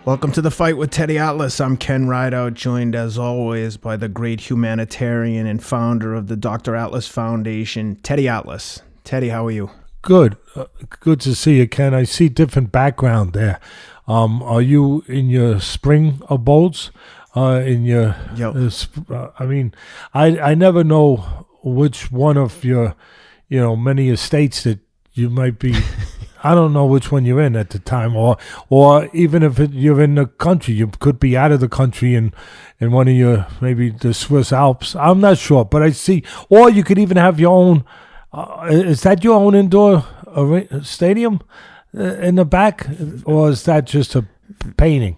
Welcome to The Fight with Teddy Atlas. I'm Ken Rideout, joined as always by the great humanitarian and founder of the Dr. Atlas Foundation, Teddy Atlas. Teddy, how are you? Good. Good to see you, Ken. I see different background there. Are you in your spring abodes? In your, I never know which one of your, many estates that you might be. I don't know which one you're in at the time, or even if you're in the country, you could be out of the country in one of your, maybe the Swiss Alps. I'm not sure, but I see. Or you could even have your own. Is that your own indoor stadium in the back, or is that just a painting?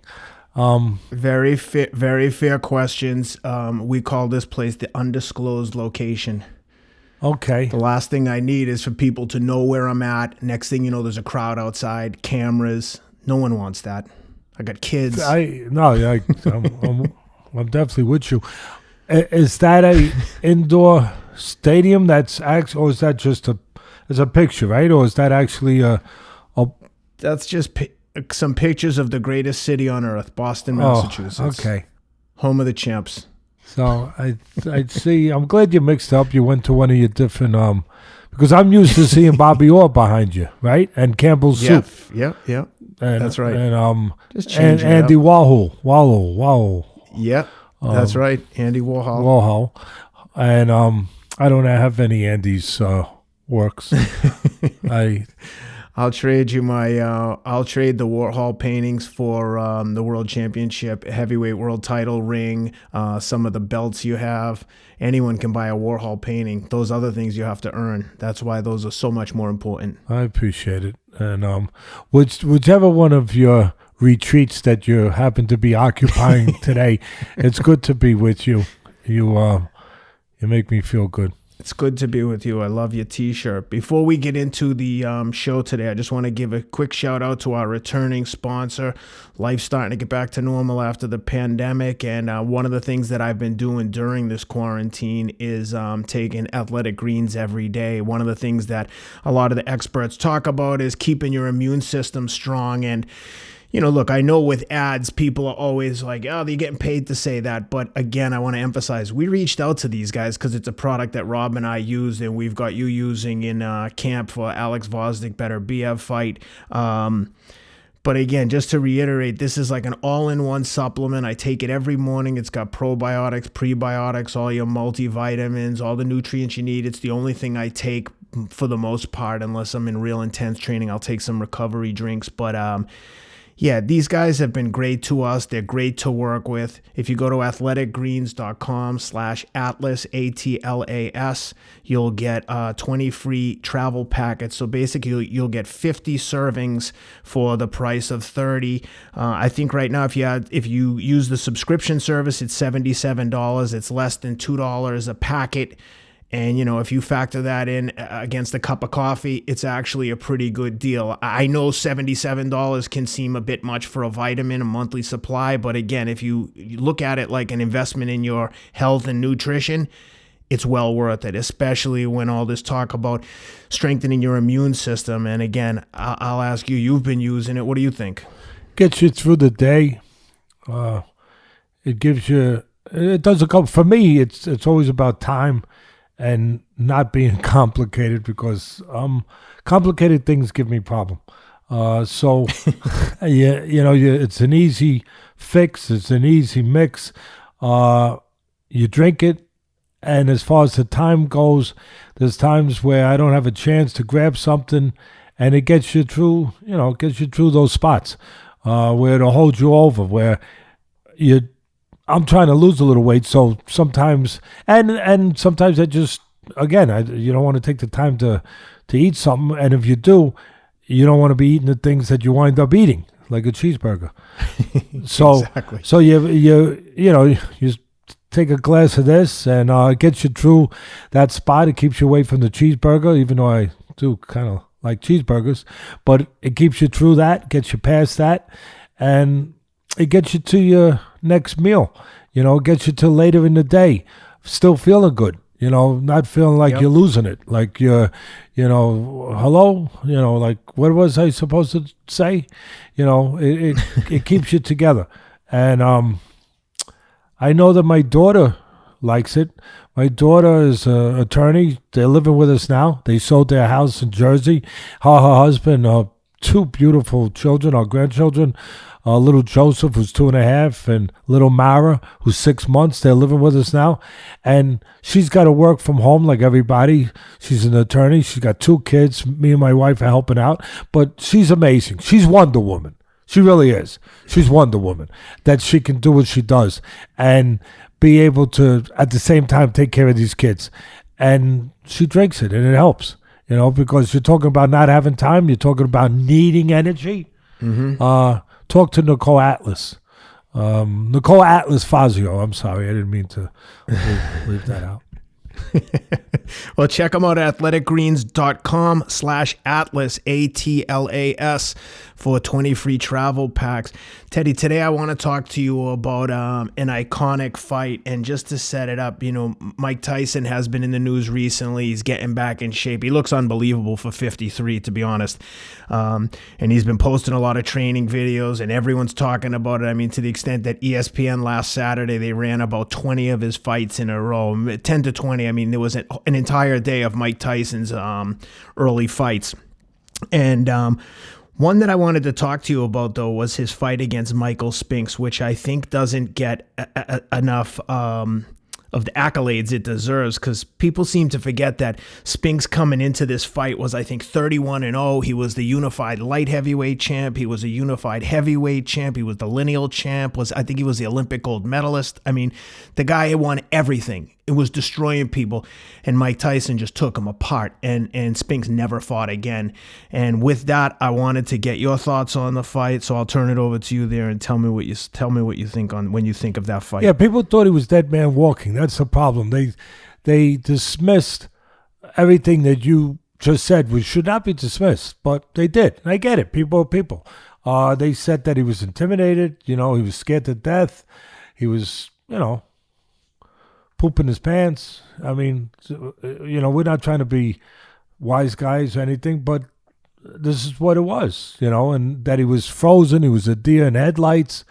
Very fair questions. We call this place the undisclosed location. Okay. The last thing I need is for people to know where I'm at. Next thing you know, there's a crowd outside, cameras. No one wants that. I got kids. I'm definitely with you. Is that a indoor stadium that's actually, or is that just a picture, right? Or is that actually a That's just some pictures of the greatest city on earth, Boston, Massachusetts. Okay. Home of the champs. So I'd see. I'm glad you mixed up. You went to one of your different because I'm used to seeing Bobby Orr behind you, right? And Campbell's Soup. Yep. And, that's right. And Andy Warhol. Yep. That's right. Andy Warhol. And I don't have any Andy's works. I'll trade you I'll trade the Warhol paintings for the World Championship, heavyweight world title ring, some of the belts you have. Anyone can buy a Warhol painting. Those other things you have to earn. That's why those are so much more important. I appreciate it. And whichever one of your retreats that you happen to be occupying today, it's good to be with you. You make me feel good. It's good to be with you. I love your T-shirt. Before we get into the show today, I just want to give a quick shout out to our returning sponsor. Life's starting to get back to normal after the pandemic, and one of the things that I've been doing during this quarantine is taking athletic greens every day. One of the things that a lot of the experts talk about is keeping your immune system strong. And look, I know with ads, people are always like, oh, they're getting paid to say that. But again, I want to emphasize, we reached out to these guys because it's a product that Rob and I used, and we've got you using in camp for Alex Vosnick Better BF fight. But again, just to reiterate, this is like an all-in-one supplement. I take it every morning. It's got probiotics, prebiotics, all your multivitamins, all the nutrients you need. It's the only thing I take for the most part, unless I'm in real intense training. I'll take some recovery drinks, but yeah, these guys have been great to us. They're great to work with. If you go to athleticgreens.com/Atlas, ATLAS, you'll get 20 free travel packets. So basically, you'll get 50 servings for the price of 30. I think right now, if you use the subscription service, it's $77. It's less than $2 a packet. And, if you factor that in against a cup of coffee, it's actually a pretty good deal. I know $77 can seem a bit much for a vitamin, a monthly supply. But again, if you look at it like an investment in your health and nutrition, it's well worth it, especially when all this talk about strengthening your immune system. And again, I'll ask you, you've been using it. What do you think? Gets you through the day. It gives you, it does a couple. For me, it's always about time. And not being complicated, because complicated things give me problem. It's an easy fix. It's an easy mix. You drink it, and as far as the time goes, there's times where I don't have a chance to grab something, and it gets you through. Gets you through those spots where it'll hold you over, where I'm trying to lose a little weight, so sometimes, and sometimes I just, again, you don't want to take the time to eat something, and if you do, you don't want to be eating the things that you wind up eating, like a cheeseburger. So, exactly. So you take a glass of this, and it gets you through that spot. It keeps you away from the cheeseburger, even though I do kind of like cheeseburgers, but it keeps you through that, gets you past that, and it gets you to your next meal. It gets you to later in the day, still feeling good. not feeling like Yep. you're losing it, like hello, like what was I supposed to say? It keeps you together. And I know that my daughter likes it. My daughter is an attorney. They're living with us now. They sold their house in Jersey. Her husband, two beautiful children, our grandchildren. Little Joseph, who's 2.5, and little Mara, who's 6 months. They're living with us now. And she's got to work from home like everybody. She's an attorney. She's got 2 kids. Me and my wife are helping out. But she's amazing. She's Wonder Woman. She really is. She's Wonder Woman. That she can do what she does and be able to, at the same time, take care of these kids. And she drinks it, and it helps. Because you're talking about not having time. You're talking about needing energy. Mm-hmm. Talk to Nicole Atlas. Nicole Atlas Fazio. I'm sorry. I didn't mean to leave that out. Well, check them out at athleticgreens.com/Atlas, ATLAS, for 20 free travel packs. Teddy, today I want to talk to you about an iconic fight. And just to set it up, Mike Tyson has been in the news recently. He's getting back in shape. He looks unbelievable for 53, to be honest. And he's been posting a lot of training videos, and everyone's talking about it. I mean, to the extent that ESPN last Saturday, they ran about 20 of his fights in a row, 10 to 20. I mean, there was an entire day of Mike Tyson's early fights. And one that I wanted to talk to you about, though, was his fight against Michael Spinks, which I think doesn't get enough of the accolades it deserves, because people seem to forget that Spinks coming into this fight was, I think, 31-0. He was the unified light heavyweight champ. He was a unified heavyweight champ. He was the lineal champ. I think he was the Olympic gold medalist. I mean, the guy had won everything. It was destroying people, and Mike Tyson just took him apart, and Spinks never fought again. And with that, I wanted to get your thoughts on the fight, so I'll turn it over to you there and tell me what you think on when you think of that fight. Yeah, people thought he was dead man walking. That's the problem. They dismissed everything that you just said, which should not be dismissed, but they did. And I get it. People are people. They said that he was intimidated. He was scared to death. He was, pooping his pants. I mean, we're not trying to be wise guys or anything, but this is what it was, and that he was frozen. He was a deer in headlights.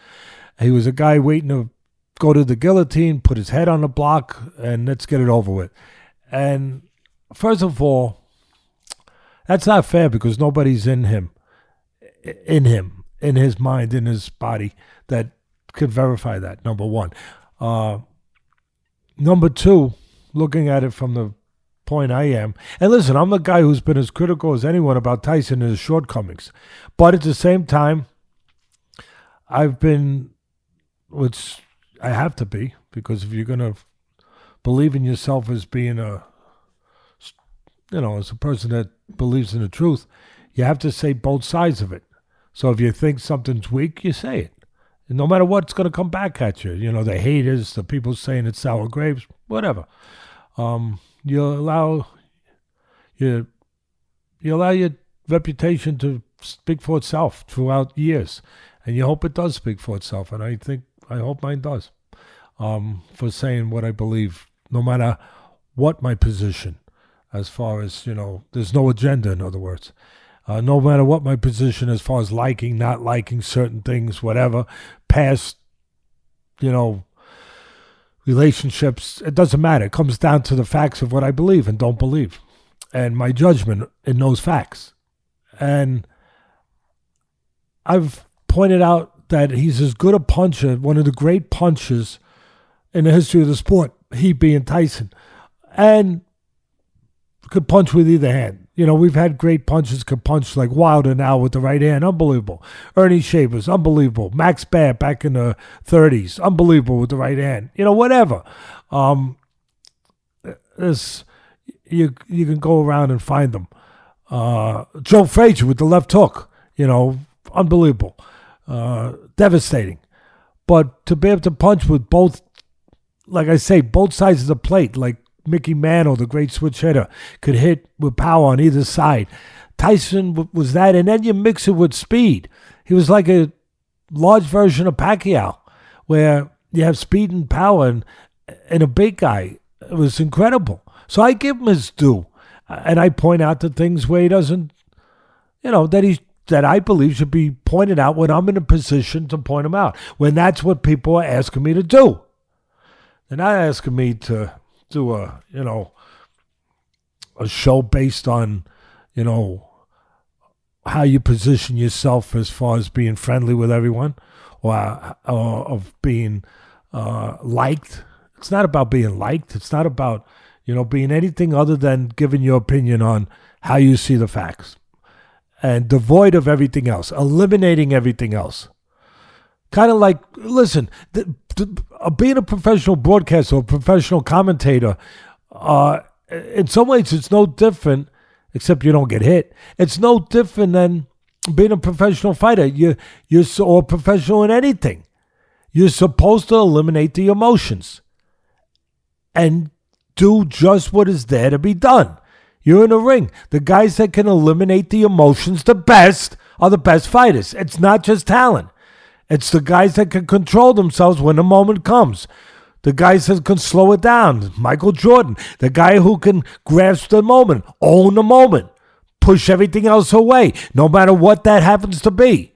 He was a guy waiting to go to the guillotine, put his head on the block, and let's get it over with. And first of all, that's not fair, because nobody's in his mind, in his body, that could verify that, number one. Number two, looking at it from the point I am, and listen, I'm the guy who's been as critical as anyone about Tyson and his shortcomings. But at the same time, I've been, which I have to be, because if you're going to believe in yourself as being as a person that believes in the truth, you have to say both sides of it. So if you think something's weak, you say it. And no matter what, it's going to come back at you. The haters, the people saying it's sour grapes, whatever. You allow your reputation to speak for itself throughout years, and you hope it does speak for itself. And I hope mine does. For saying what I believe, no matter what my position, as far as there's no agenda. In other words. No matter what my position as far as liking, not liking certain things, whatever, past, relationships, it doesn't matter. It comes down to the facts of what I believe and don't believe, and my judgment in those facts. And I've pointed out that he's as good a puncher, one of the great punchers in the history of the sport, he being Tyson, and could punch with either hand. We've had great punchers, could punch like Wilder now with the right hand, unbelievable. Ernie Shavers, unbelievable. Max Baer back in the 30s, unbelievable with the right hand. Whatever. You can go around and find them. Joe Frazier with the left hook, unbelievable, devastating. But to be able to punch with both, like I say, both sides of the plate, like Mickey Mantle, the great switch hitter, could hit with power on either side. Tyson was that, and then you mix it with speed. He was like a large version of Pacquiao, where you have speed and power and a big guy. It was incredible. So I give him his due. And I point out the things where he doesn't, that I believe should be pointed out when I'm in a position to point them out. When that's what people are asking me to do. They're not asking me to do a show based on, how you position yourself as far as being friendly with everyone or of being liked. It's not about being liked. It's not about, being anything other than giving your opinion on how you see the facts and devoid of everything else, eliminating everything else. Kind of like, listen, being a professional broadcaster or professional commentator, in some ways it's no different, except you don't get hit. It's no different than being a professional fighter. You're or professional in anything. You're supposed to eliminate the emotions and do just what is there to be done. You're in a ring. The guys that can eliminate the emotions the best are the best fighters. It's not just talent. It's the guys that can control themselves when the moment comes. The guys that can slow it down. Michael Jordan. The guy who can grasp the moment, own the moment, push everything else away, no matter what that happens to be.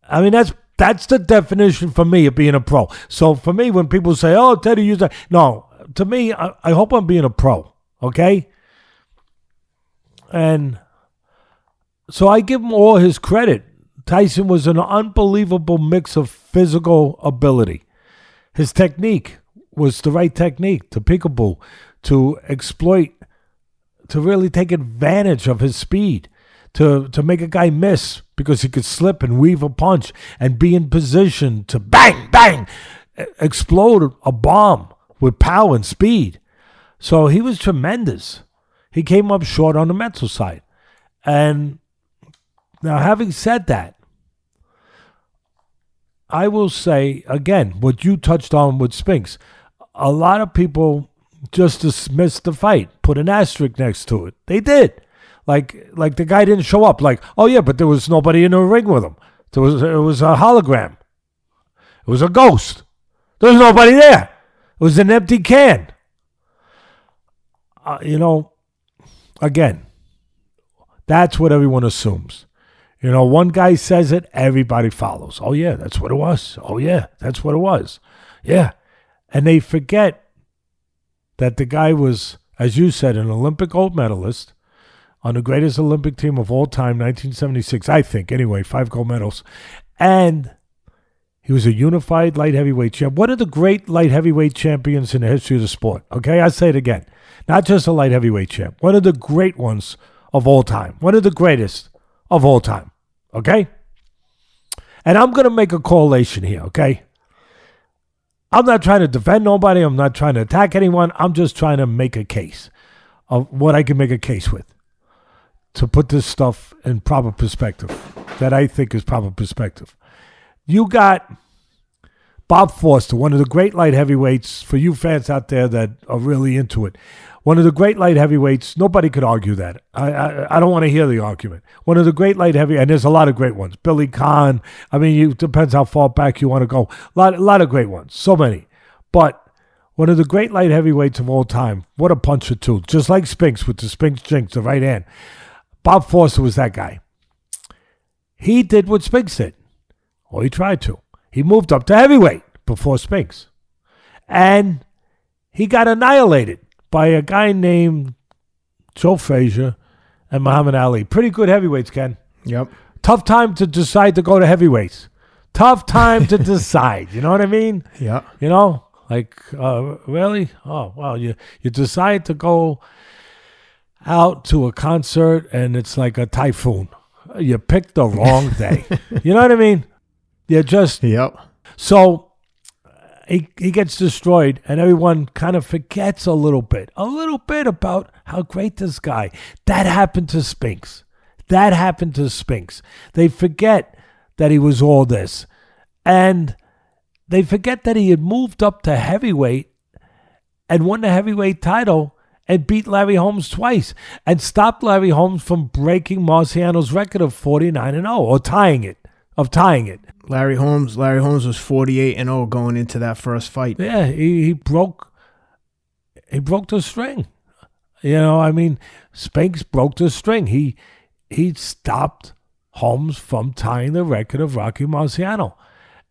I mean, that's the definition for me of being a pro. So for me, when people say, oh, Teddy, use that. No, to me, I hope I'm being a pro, okay? And so I give him all his credit. Tyson was an unbelievable mix of physical ability. His technique was the right technique to peekaboo, to exploit, to really take advantage of his speed, to make a guy miss because he could slip and weave a punch and be in position to bang, bang, explode a bomb with power and speed. So he was tremendous. He came up short on the mental side. And now, having said that, I will say, again, what you touched on with Spinks, a lot of people just dismissed the fight, put an asterisk next to it. They did. Like the guy didn't show up. Like, oh yeah, but there was nobody in the ring with him. It was a hologram. It was a ghost. There was nobody there. It was an empty can. Again, that's what everyone assumes. One guy says it, everybody follows. Oh, yeah, that's what it was. Oh, yeah, that's what it was. Yeah. And they forget that the guy was, as you said, an Olympic gold medalist on the greatest Olympic team of all time, 1976, I think. Anyway, 5 gold medals. And he was a unified light heavyweight champ. One of the great light heavyweight champions in the history of the sport. Okay, I say it again. Not just a light heavyweight champ. One of the great ones of all time. One of the greatest of all time. Okay? And I'm going to make a correlation here, okay? I'm not trying to defend nobody. I'm not trying to attack anyone. I'm just trying to make a case of what I can make a case with to put this stuff in proper perspective that I think is proper perspective. You got Bob Foster, one of the great light heavyweights, for you fans out there that are really into it. One of the great light heavyweights, nobody could argue that. I don't want to hear the argument. One of the great light heavyweights, and there's a lot of great ones. Billy Conn, it depends how far back you want to go. A lot of great ones, so many. But one of the great light heavyweights of all time, what a puncher too. Just like Spinks with the Spinks jinx, the right hand. Bob Foster was that guy. He did what Spinks did. Or he tried to. He moved up to heavyweight before Spinks. And he got annihilated by a guy named Joe Frazier and Muhammad Ali. Pretty good heavyweights, Ken. Yep. Tough time to decide to go to heavyweights. Tough time to decide. You know what I mean? Yeah. Really? Oh, well, you decide to go out to a concert and it's like a typhoon. You picked the wrong day. You know what I mean? You just... Yep. So he gets destroyed, and everyone kind of forgets a little bit about how great this guy. That happened to Spinks. They forget that he was all this. And they forget that he had moved up to heavyweight and won the heavyweight title and beat Larry Holmes twice and stopped Larry Holmes from breaking Marciano's record of 49-0 or tying it. Larry Holmes was 48-0 going into that first fight. Yeah, he broke he broke the string. I mean, Spinks broke the string. He stopped Holmes from tying the record of Rocky Marciano.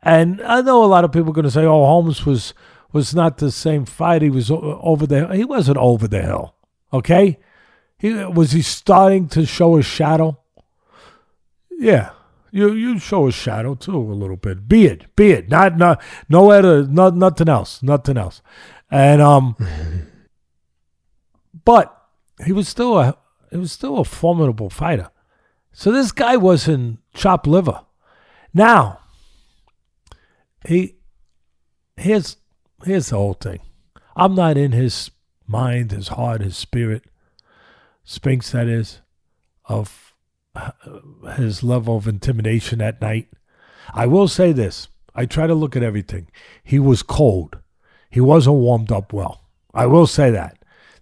And I know a lot of people are going to say, oh, Holmes was not the same fight. He was over the hill. He wasn't over the hill, okay? Was he starting to show a shadow? Yeah, you show a shadow too a little bit. Beard, not nothing else. And but he was still a formidable fighter. So this guy wasn't chopped liver. Now, here's the whole thing. I'm not in his mind, his heart, his spirit. Spinks, that is, of his level of intimidation that night. I will say this. I try to look at everything. He was cold. He wasn't warmed up well. I will say that.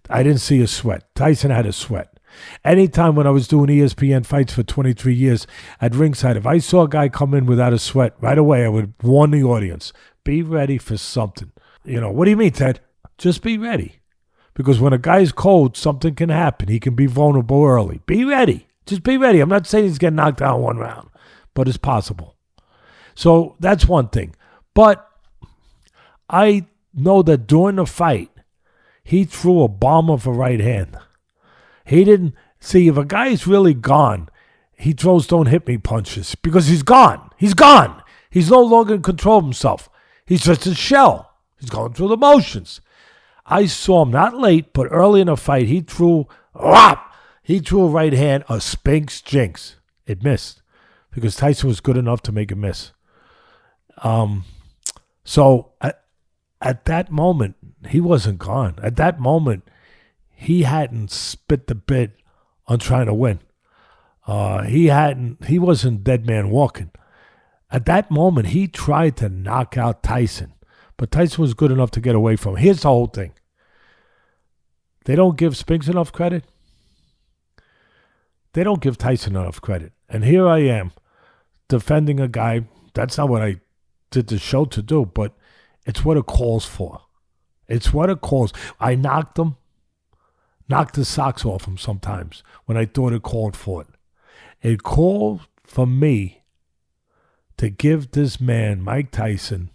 I didn't see a sweat. Tyson had a sweat. Anytime when I was doing ESPN fights for 23 years at ringside, if I saw a guy come in without a sweat, right away I would warn the audience, be ready for something. What do you mean, Ted? Just be ready. Because when a guy's cold, something can happen. He can be vulnerable early. Be ready. Just be ready. I'm not saying he's getting knocked out in one round, but it's possible. So that's one thing. But I know that during the fight, he threw a bomb of a right hand. He didn't see if a guy is really gone, he throws don't hit me punches because he's gone. He's gone. He's no longer in control of himself. He's just a shell. He's going through the motions. I saw him not late, but early in the fight, he threw a right hand, a Spinks jinx. It missed because Tyson was good enough to make it miss. So at that moment, he wasn't gone. At that moment, he hadn't spit the bit on trying to win. He wasn't dead man walking. At that moment, he tried to knock out Tyson, but Tyson was good enough to get away from him. Here's the whole thing. They don't give Spinks enough credit. They don't give Tyson enough credit. And here I am defending a guy. That's not what I did the show to do, but it's what it calls for. It's what it calls. I knocked the socks off him sometimes when I thought it called for it. It called for me to give this man, Mike Tyson,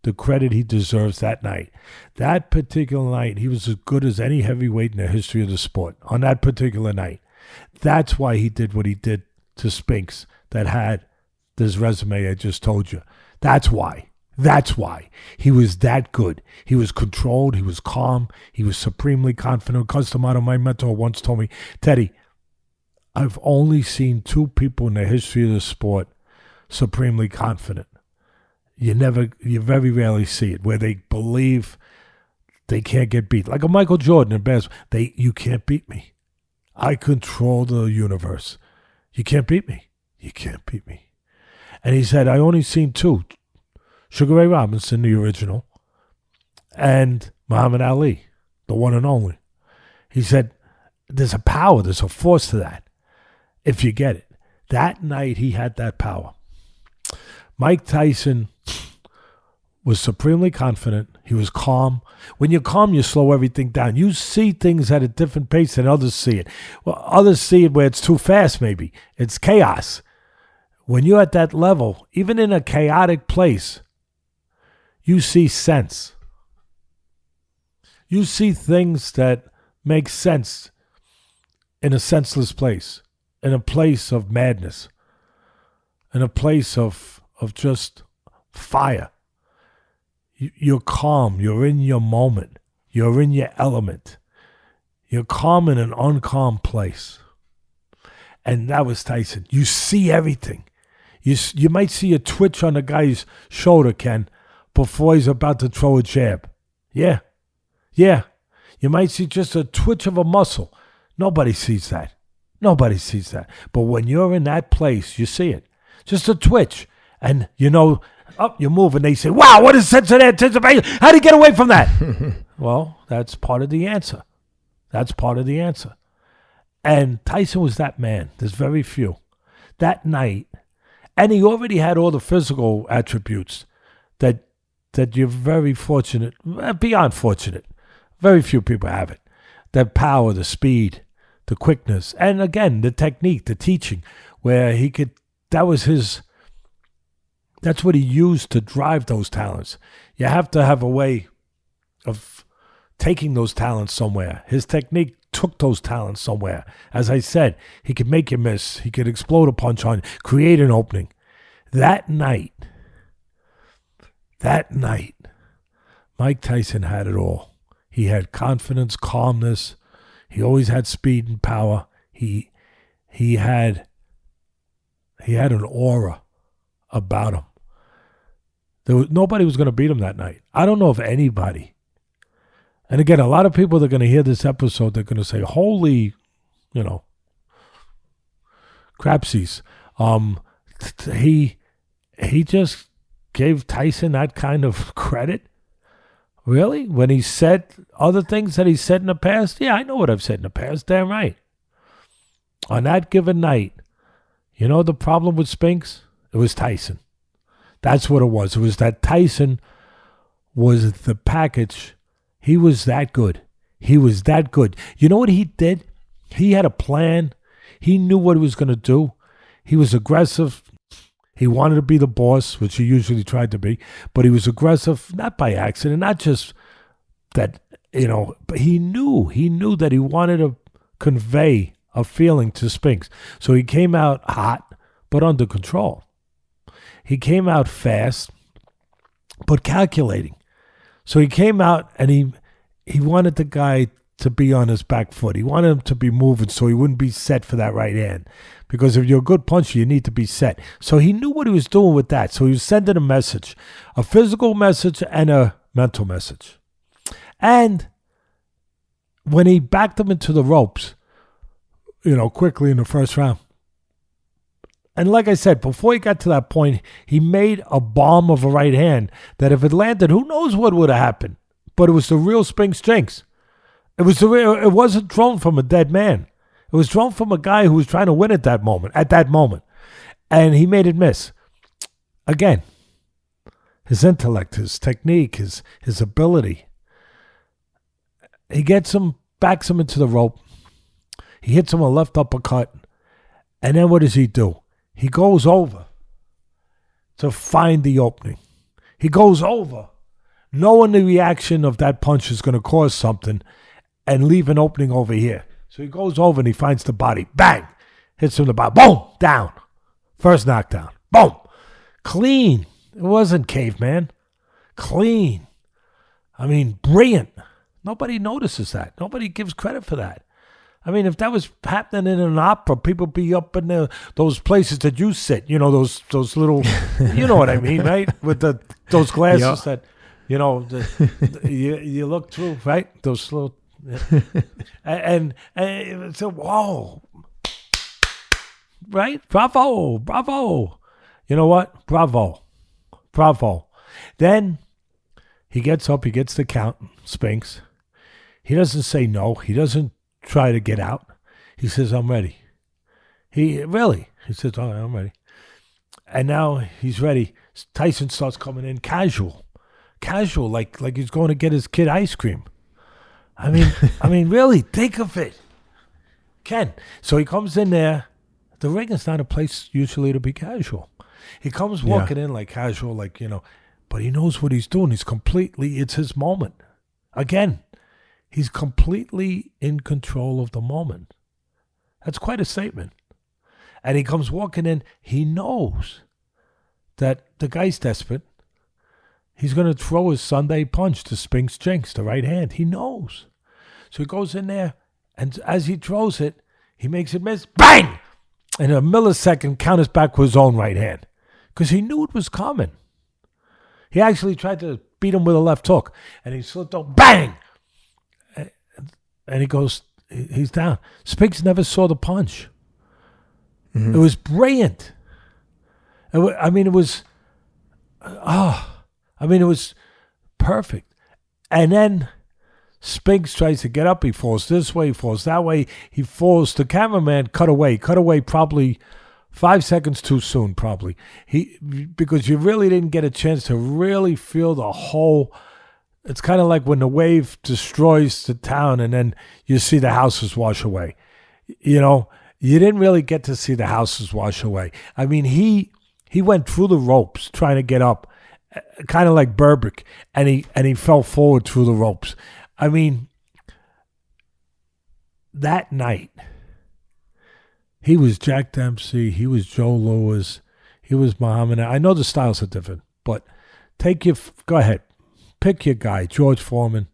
the credit he deserves that night. That particular night, he was as good as any heavyweight in the history of the sport on that particular night. That's why he did what he did to Spinks that had this resume I just told you. That's why. That's why. He was that good. He was controlled. He was calm. He was supremely confident. Customato, my mentor, once told me, Teddy, I've only seen two people in the history of the sport supremely confident. You very rarely see it, where they believe they can't get beat. Like a Michael Jordan in basketball. You can't beat me. I control the universe. You can't beat me. You can't beat me. And he said, I only seen two. Sugar Ray Robinson, the original, and Muhammad Ali, the one and only. He said, there's a power, there's a force to that, if you get it. That night, he had that power. Mike Tyson was supremely confident. He was calm. When you're calm, you slow everything down. You see things at a different pace than others see it. Well, others see it where it's too fast, maybe. It's chaos. When you're at that level, even in a chaotic place, you see sense. You see things that make sense in a senseless place, in a place of madness, in a place of just fire. You're calm. You're in your moment. You're in your element. You're calm in an uncalm place. And that was Tyson. You see everything. You might see a twitch on the guy's shoulder, Ken, before he's about to throw a jab. Yeah. You might see just a twitch of a muscle. Nobody sees that. Nobody sees that. But when you're in that place, you see it. Just a twitch. And you move and they say, wow, what a sense of anticipation. How do you get away from that? Well, that's part of the answer. That's part of the answer. And Tyson was that man. There's very few. That night, and he already had all the physical attributes that you're very fortunate, beyond fortunate, Very few people have it. That power, the speed, the quickness, and again, the technique, the teaching, where he could, that's what he used to drive those talents. You have to have a way of taking those talents somewhere. His technique took those talents somewhere. As I said, he could make you miss. He could explode a punch on you, create an opening. That night, Mike Tyson had it all. He had confidence, calmness. He always had speed and power. He had an aura about him. Nobody was going to beat him that night. I don't know if anybody. And again, a lot of people that are going to hear this episode, they're going to say, holy, crapsies. He just gave Tyson that kind of credit. Really? When he said other things that he said in the past? Yeah, I know what I've said in the past. Damn right. On that given night, the problem with Spinks? It was Tyson. That's what it was. It was that Tyson was the package. He was that good. He was that good. You know what he did? He had a plan. He knew what he was going to do. He was aggressive. He wanted to be the boss, which he usually tried to be, but he was aggressive, not by accident, not just that, but he knew that he wanted to convey a feeling to Spinks. So he came out hot, but under control. He came out fast, but calculating. So he came out and he wanted the guy to be on his back foot. He wanted him to be moving so he wouldn't be set for that right hand. Because if you're a good puncher, you need to be set. So he knew what he was doing with that. So he was sending a message, a physical message and a mental message. And when he backed him into the ropes, quickly in the first round, and like I said, before he got to that point, he made a bomb of a right hand that if it landed, who knows what would have happened. But it was the real Spinks Jinx. It wasn't thrown from a dead man. It was thrown from a guy who was trying to win at that moment. And he made it miss. Again, his intellect, his technique, his ability. He gets him, backs him into the rope. He hits him a left uppercut. And then what does he do? He goes over to find the opening. He goes over, knowing the reaction of that punch is going to cause something and leave an opening over here. So he goes over and he finds the body. Bang! Hits him in the body. Boom! Down. First knockdown. Boom! Clean. It wasn't caveman. Clean. I mean, brilliant. Nobody notices that. Nobody gives credit for that. I mean, if that was happening in an opera, people be up in those places that you sit. Those little, you know what I mean, right? With those glasses that, you look through, right? Those little, and so, whoa, right? Bravo. You know what? Bravo. Then he gets up, he gets the count, Spinks. He doesn't say no. He doesn't try to get out. He says, I'm ready. He says, all right, I'm ready. And now he's ready. Tyson starts coming in casual, like he's going to get his kid ice cream. I mean, really, think of it. Ken. So he comes in there. The ring is not a place usually to be casual. He comes walking in like casual, but he knows what he's doing. It's his moment. Again, he's completely in control of the moment. That's quite a statement. And he comes walking in. He knows that the guy's desperate. He's going to throw his Sunday punch to Spinks Jinx, the right hand. He knows. So he goes in there, and as he throws it, he makes it miss. Bang! In a millisecond, counters back with his own right hand. Because he knew it was coming. He actually tried to beat him with a left hook. And he slipped up. Bang! And he goes, he's down. Spinks never saw the punch. Mm-hmm. It was brilliant. It was perfect. And then Spinks tries to get up. He falls this way, he falls that way. He falls. The cameraman cut away probably 5 seconds too soon, probably. Because you really didn't get a chance to really feel the whole It's kind of like when the wave destroys the town and then you see the houses wash away. You know, you didn't really get to see the houses wash away. I mean, he went through the ropes trying to get up, kind of like Burbick, and he fell forward through the ropes. I mean, that night, he was Jack Dempsey, he was Joe Louis, he was Muhammad. I know the styles are different, but go ahead. Pick your guy, George Foreman,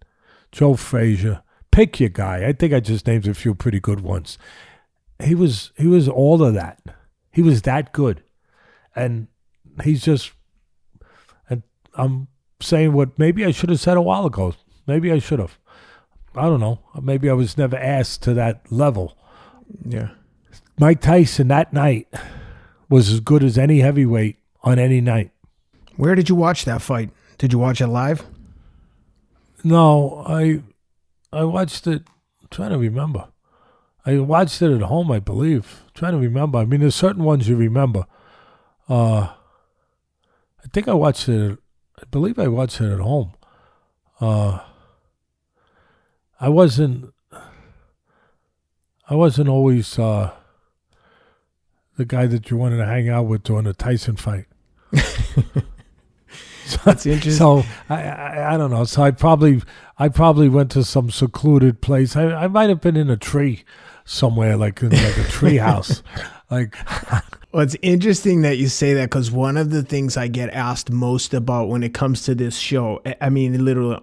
Joe Frazier. Pick your guy. I think I just named a few pretty good ones. He was all of that. He was that good. And he's just, and I'm saying what maybe I should have said a while ago. Maybe I should have. I don't know. Maybe I was never asked to that level. Yeah. Mike Tyson that night was as good as any heavyweight on any night. Where did you watch that fight? Did you watch it live? No, I watched it. I'm trying to remember. I watched it at home, I believe. I'm trying to remember. I mean, there's certain ones you remember. I think I watched it. I believe I watched it at home. I wasn't always the guy that you wanted to hang out with during the Tyson fight. That's interesting. So I don't know. So I probably went to some secluded place. I might have been in a tree somewhere, like in like a tree house. Like, well, it's interesting that you say that, because one of the things I get asked most about when it comes to this show, I mean, literally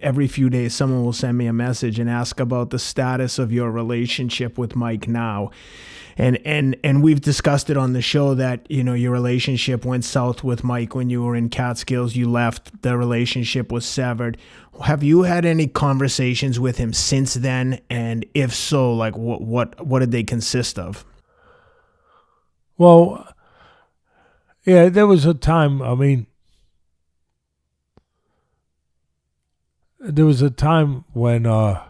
every few days, someone will send me a message and ask about the status of your relationship with Mike now. And we've discussed it on the show that, you know, your relationship went south with Mike when you were in Catskills. You left, the relationship was severed. Have you had any conversations with him since then? And if so, like what did they consist of? Well, yeah, there was a time, I mean, there was a time when, I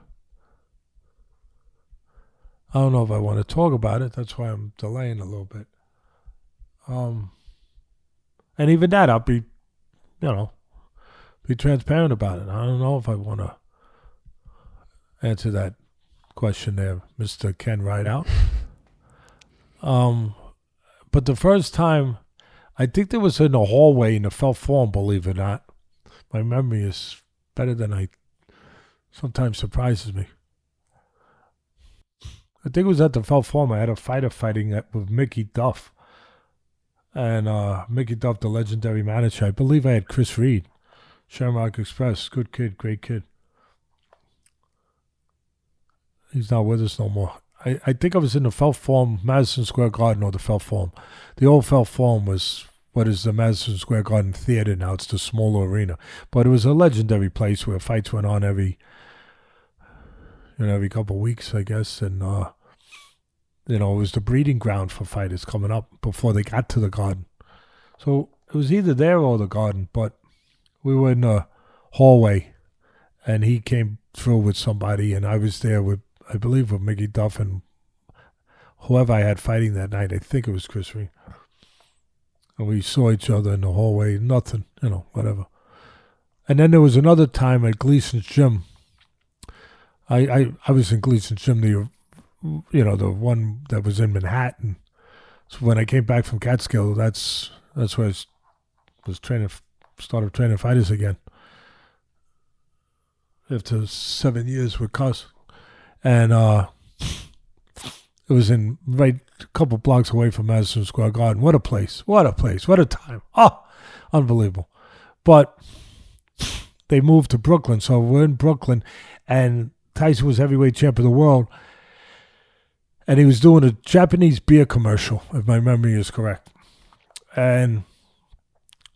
don't know if I want to talk about it. That's why I'm delaying a little bit. And even that, I'll be transparent about it. I don't know if I want to answer that question there, Mr. Ken Rideout. But the first time, I think there was in the hallway in the Felt Forum, believe it or not. My memory is better than I sometimes surprises me. I think it was at the Felt Forum. I had a fighter fighting with Mickey Duff. And Mickey Duff, the legendary manager. I believe I had Chris Reed, Shamrock Express. Good kid, great kid. He's not with us no more. I think I was in the Felt Forum, Madison Square Garden, or the Felt Forum. The old Felt Forum was what is the Madison Square Garden Theater now. It's the smaller arena. But it was a legendary place where fights went on every couple of weeks, I guess. And, it was the breeding ground for fighters coming up before they got to the Garden. So it was either there or the Garden, but we were in the hallway, and he came through with somebody, and I was there with, I believe, with Mickey Duff and whoever I had fighting that night. I think it was Chris Reed. And we saw each other in the hallway, nothing, whatever. And then there was another time at Gleason's Gym. I was in Gleason's Gym, the one that was in Manhattan. So when I came back from Catskills, that's where I was started training fighters again. After 7 years with Cuss. And it was in right a couple blocks away from Madison Square Garden. What a place. What a place. What a time. Oh, unbelievable. But they moved to Brooklyn. So we're in Brooklyn, and Tyson was heavyweight champ of the world. And he was doing a Japanese beer commercial, if my memory is correct. And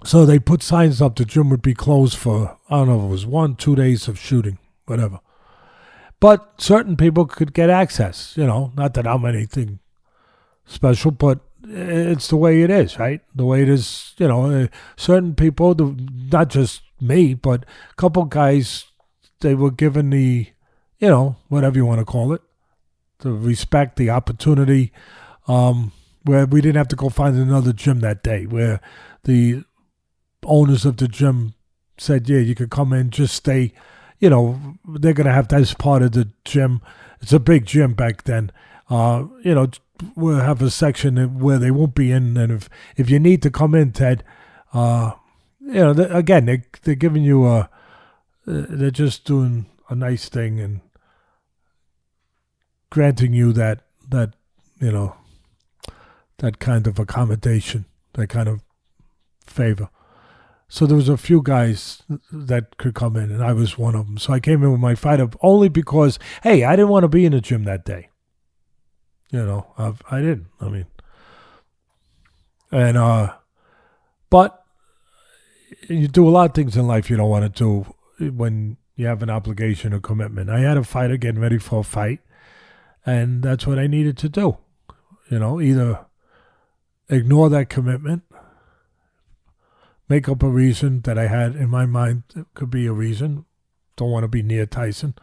so they put signs up the gym would be closed for, I don't know if it was 1-2 days of shooting, whatever. But certain people could get access, not that I'm anything special, but it's the way it is, right? The way it is, certain people, not just me, but a couple guys, they were given the, whatever you want to call it, the respect, the opportunity, where we didn't have to go find another gym that day, where the owners of the gym said, yeah, you could come in, just stay. You know, they're going to have that as part of the gym. It's a big gym back then. You know, we'll have a section where they won't be in. And if you need to come in, Ted, you know, again, they're giving you they're just doing a nice thing and granting you that you know, that kind of accommodation, that kind of favor. So there was a few guys that could come in, and I was one of them. So I came in with my fighter only because, hey, I didn't want to be in the gym that day. You know, I didn't. I mean, and but you do a lot of things in life you don't want to do when you have an obligation or commitment. I had a fighter getting ready for a fight, and that's what I needed to do. You know, either ignore that commitment, make up a reason that I had in my mind that could be a reason, don't want to be near Tyson,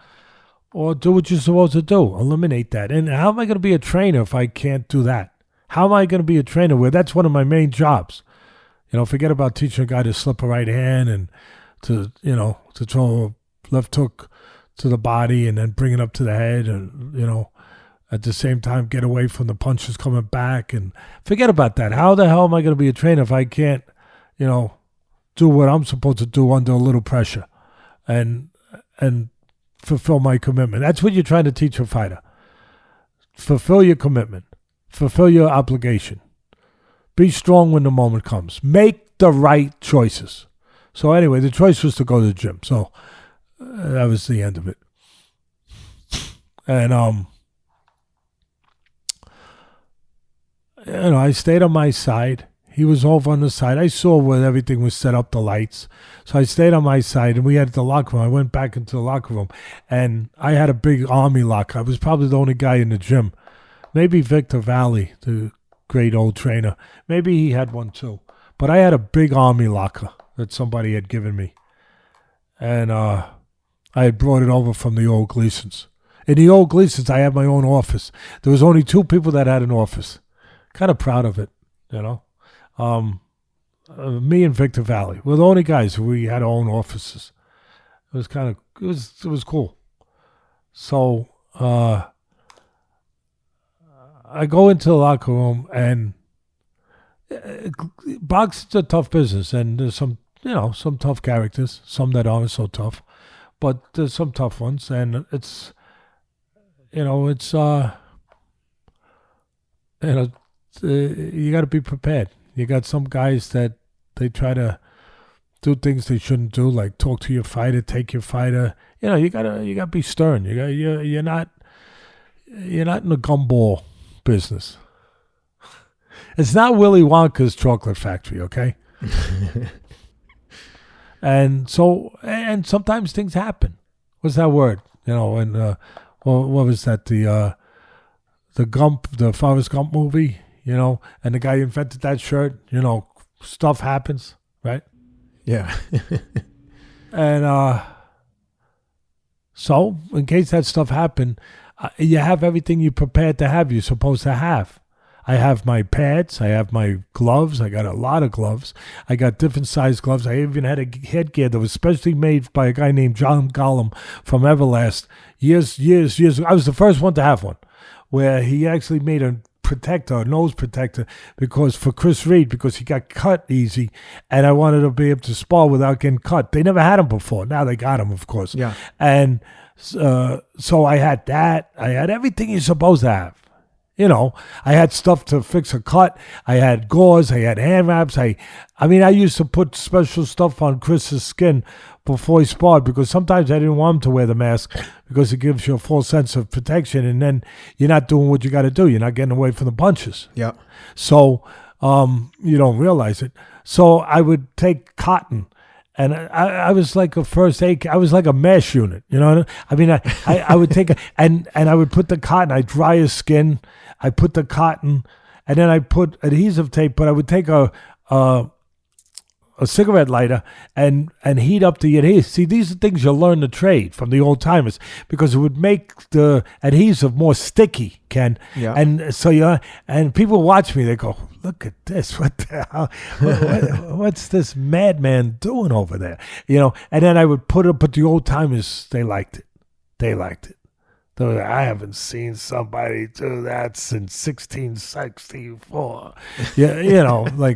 or do what you're supposed to do, eliminate that. And how am I going to be a trainer if I can't do that? How am I going to be a trainer where that's one of my main jobs? You know, forget about teaching a guy to slip a right hand and to, you know, to throw a left hook to the body and then bring it up to the head and, you know, at the same time get away from the punches coming back. And forget about that. How the hell am I going to be a trainer if I can't, you know, do what I'm supposed to do under a little pressure and fulfill my commitment? That's what you're trying to teach a fighter. Fulfill your commitment. Fulfill your obligation. Be strong when the moment comes. Make the right choices. So anyway, the choice was to go to the gym. So that was the end of it. And, you know, I stayed on my side. He was over on the side. I saw where everything was set up, the lights. So I stayed on my side, and we had the locker room. I went back into the locker room, and I had a big army locker. I was probably the only guy in the gym. Maybe Victor Valley, the great old trainer. Maybe he had one too. But I had a big army locker that somebody had given me. And I had brought it over from the old Gleasons. In the old Gleasons, I had my own office. There was only 2 people that had an office. Kind of proud of it, you know. Me and Victor Valley were the only guys who we had our own offices. It was kind of it was cool. So I go into the locker room, and boxing's a tough business, and there's some tough characters, some that aren't so tough, but there's some tough ones, and it's you got to be prepared. You got some guys that they try to do things they shouldn't do, like talk to your fighter, take your fighter. You know, you gotta be stern. You're not in the gumball business. It's not Willy Wonka's chocolate factory, okay? And sometimes things happen. What's that word? You know, and what was that? The Forrest Gump movie. You know, and the guy who invented that shirt, you know, stuff happens, right? Yeah. And so, in case that stuff happened, you have everything you're prepared to have, you're supposed to have. I have my pads, I have my gloves, I got a lot of gloves. I got different size gloves. I even had a headgear that was specially made by a guy named John Gollum from Everlast. Years ago. I was the first one to have one, where he actually made a nose protector, because for Chris Reed, because he got cut easy, and I wanted to be able to spar without getting cut. They never had him before. Now they got him, of course. Yeah. And so I had that. I had everything you're supposed to have. You know, I had stuff to fix a cut. I had gauze. I had hand wraps. I used to put special stuff on Chris's skin before he sparred, because sometimes I didn't want him to wear the mask because it gives you a full sense of protection, and then you're not doing what you got to do. You're not getting away from the punches. Yeah. So you don't realize it. So I would take cotton, and I was like a first aid. I was like a mesh unit. You know, I would take and I would put the cotton. I dry his skin. I put the cotton, and then I put adhesive tape. But I would take a a cigarette lighter and heat up the adhesive. See, these are things you learn to trade from the old timers because it would make the adhesive more sticky, Ken. Yeah. And so and people watch me, they go, look at this. What the hell? What's this madman doing over there? And then I would put it, but the old timers, they liked it. They liked it. I haven't seen somebody do that since 1664. Yeah,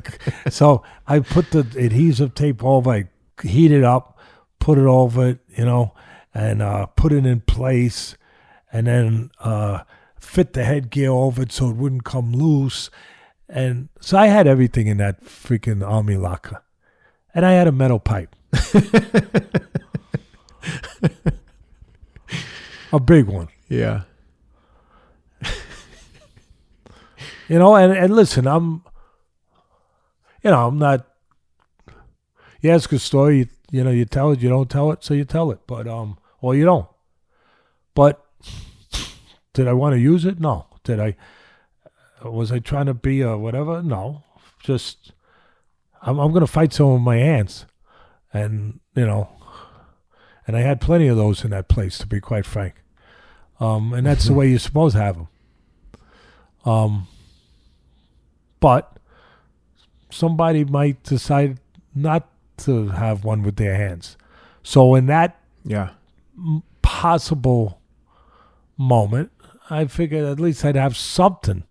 so I put the adhesive tape over, I heat it up, put it over it, and put it in place, and then fit the headgear over it so it wouldn't come loose. And so I had everything in that freaking army locker. And I had a metal pipe. A big one. Yeah. And listen, I'm not, you ask a story, you tell it, you don't tell it, so you tell it, but, or you don't. But did I want to use it? No. Was I trying to be a whatever? No. Just, I'm going to fight some of my ants. And, and I had plenty of those in that place, to be quite frank. And that's the way you're supposed to have them. But somebody might decide not to have one with their hands. So in that possible moment, I figured at least I'd have something.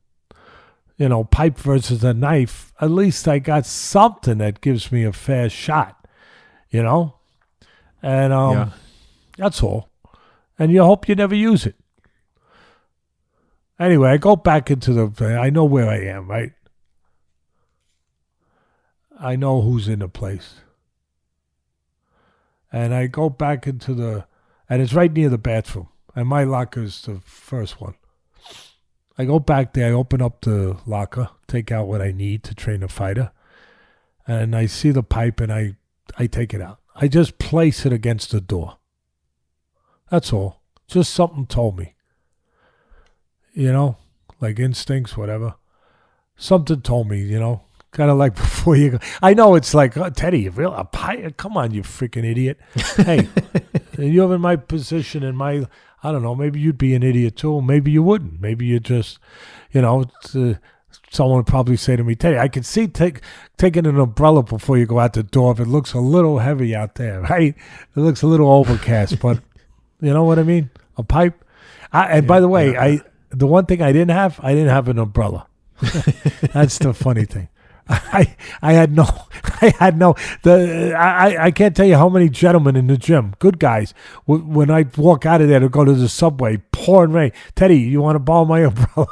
Pipe versus a knife. At least I got something that gives me a fair shot. And that's all. And you hope you never use it. Anyway, I go back into I know where I am, right? I know who's in the place. And I go back into and it's right near the bathroom. And my locker's the first one. I go back there, I open up the locker, take out what I need to train a fighter. And I see the pipe and I take it out. I just place it against the door. That's all. Just something told me. Like instincts, whatever. Something told me, kind of like before you go. I know it's like, Teddy, you real a pie? Come on, you freaking idiot. Hey, you're in my position, I don't know, maybe you'd be an idiot too. Maybe you wouldn't. Maybe you just, someone would probably say to me, Teddy, I can see taking an umbrella before you go out the door if it looks a little heavy out there, right? It looks a little overcast, but you know what I mean? A pipe. By the way, the one thing I didn't have an umbrella. That's the funny thing. I can't tell you how many gentlemen in the gym, good guys, when I walk out of there to go to the subway, pouring rain, Teddy, you want to borrow my umbrella?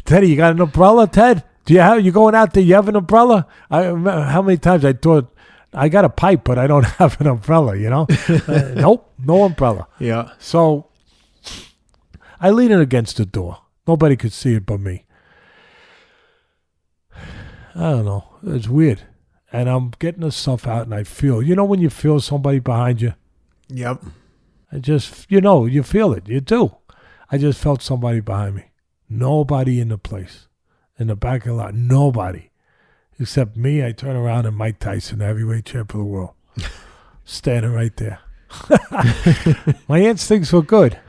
Teddy, you got an umbrella, Ted? You going out there, you have an umbrella? How many times I thought, I got a pipe, but I don't have an umbrella, nope, no umbrella. Yeah. So I lean it against the door. Nobody could see it but me. I don't know. It's weird. And I'm getting the stuff out and I feel, when you feel somebody behind you? Yep. I just, you feel it. You do. I just felt somebody behind me. Nobody in the place. In the back of the lot. Nobody. Except me. I turn around and Mike Tyson, the heavyweight champ of the world. Standing right there. My instincts were good.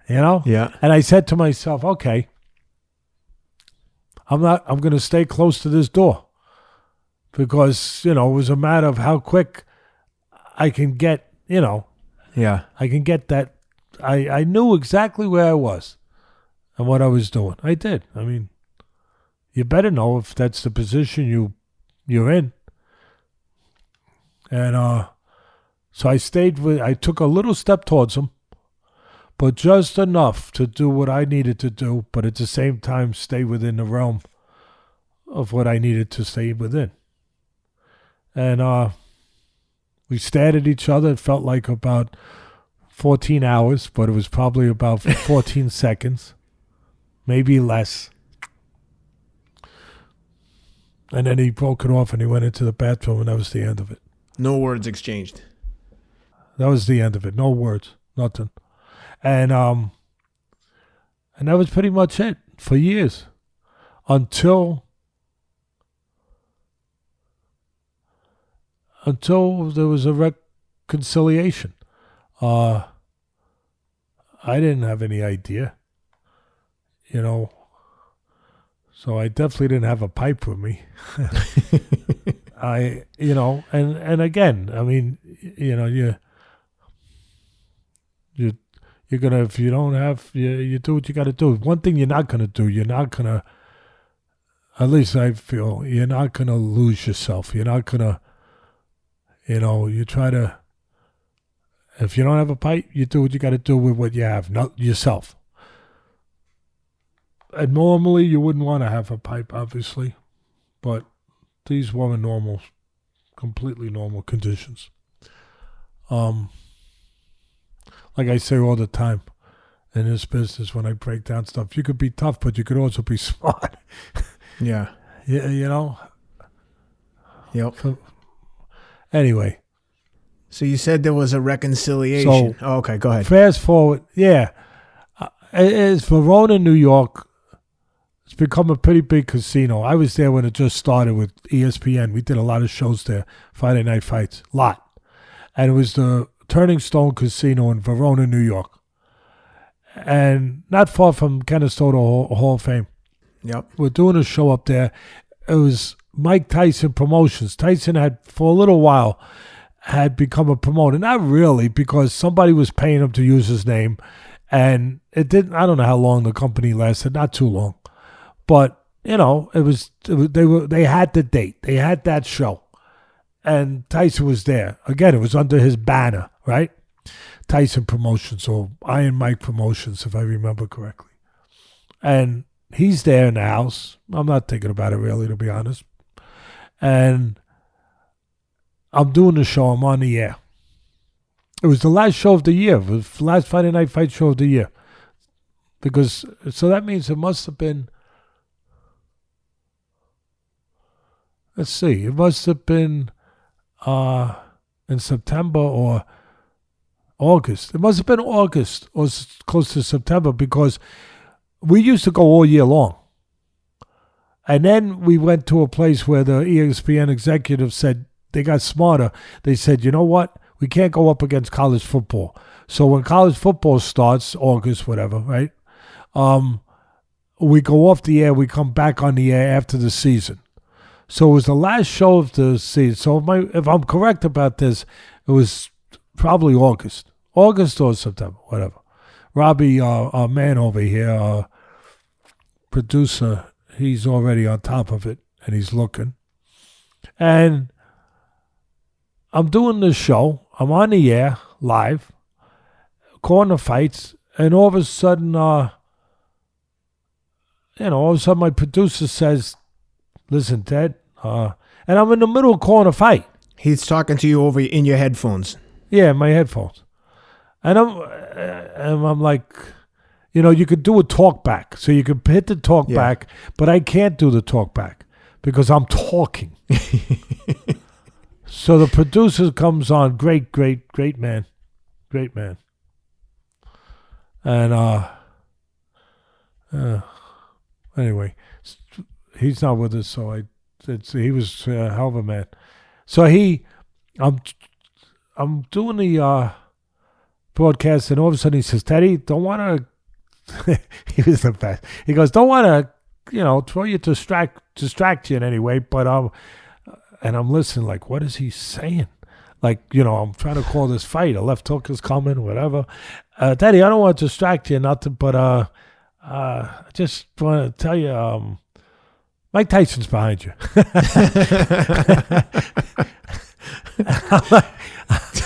Yeah. And I said to myself, okay, I'm going to stay close to this door because, it was a matter of how quick I can get, Yeah. I can get that. I knew exactly where I was and what I was doing. I did. I mean, you better know if that's the position you're in. And so I took a little step towards him, but just enough to do what I needed to do, but at the same time stay within the realm of what I needed to stay within. And we stared at each other. It felt like about 14 hours, but it was probably about 14 seconds, maybe less. And then he broke it off and he went into the bathroom, and that was the end of it. No words exchanged. That was the end of it. No words, nothing. And that was pretty much it for years until until there was a reconciliation. I didn't have any idea, so I definitely didn't have a pipe with me. And again, I mean, you're gonna, if you don't have, you do what you got to do. One thing you're not gonna do, at least I feel, you're not gonna lose yourself. You're not gonna, you try to. If you don't have a pipe, you do what you got to do with what you have, not yourself. And normally you wouldn't want to have a pipe, obviously, but these weren't normal, completely normal conditions. Like I say all the time in this business when I break down stuff, you could be tough, but you could also be smart. Yeah. Yeah, Yep. So, anyway. So you said there was a reconciliation. So, okay, go ahead. Fast forward, yeah. It's Verona, New York. It's become a pretty big casino. I was there when it just started with ESPN. We did a lot of shows there, Friday Night Fights, lot. And it was the Turning Stone Casino in Verona, New York. And not far from Kennesaw Hall of Fame. Yep. We're doing a show up there. It was Mike Tyson Promotions. Tyson had, for a little while, had become a promoter. Not really, because somebody was paying him to use his name. And it didn't, I don't know how long the company lasted, not too long. But, they had the date. They had that show. And Tyson was there. Again, it was under his banner, right? Tyson Promotions, or Iron Mike Promotions, if I remember correctly. And he's there in the house. I'm not thinking about it really, to be honest. And I'm doing the show. I'm on the air. It was the last show of the year. It was the last Friday Night Fight show of the year. So that means it must have been, let's see, it must have been in September or August. It must have been August or close to September, because we used to go all year long. And then we went to a place where the ESPN executives said, they got smarter. They said, you know what? We can't go up against college football. So when college football starts, August, whatever, right? We go off the air. We come back on the air after the season. So it was the last show of the season. So if I'm correct about this, it was probably August or September, whatever. Robbie, our man over here, our producer, he's already on top of it, and he's looking. And I'm doing this show. I'm on the air, live, corner fights, and all of a sudden, my producer says, listen, Ted, and I'm in the middle of corner fight. He's talking to you over in your headphones. Yeah, my headphones. And I'm like, you could do a talk back. So you could hit the talk back, but I can't do the talk back because I'm talking. So the producer comes on, great man. Great man. And anyway, he's not with us, so he was a hell of a man. So I'm doing the broadcast, and all of a sudden he says, Teddy, don't want to, he was the best. He goes, don't want to, throw you, distract you in any way, but and I'm listening like, what is he saying? Like, I'm trying to call this fight. A left hook is coming, whatever. Teddy, I don't want to distract you, nothing, but I just want to tell you, Mike Tyson's behind you.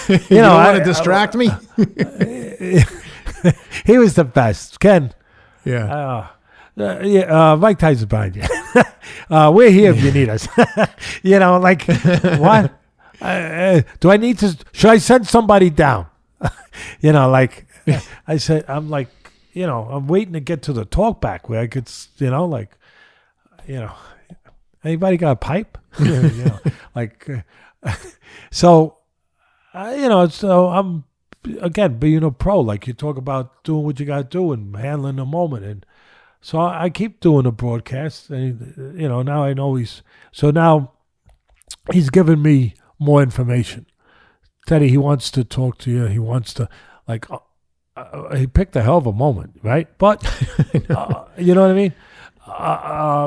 You don't want to distract me? He was the best. Ken. Yeah. Mike Tyson's behind you. We're here if you need us. What? Do I need to? Should I send somebody down? I said, I'm like, I'm waiting to get to the talk back where I could, anybody got a pipe? So I'm, again, being a pro, like you talk about doing what you got to do and handling the moment. And so I keep doing the broadcast, and, now I know now he's giving me more information. Teddy, he wants to talk to you. He wants to, like, he picked a hell of a moment, right? But, you know what I mean?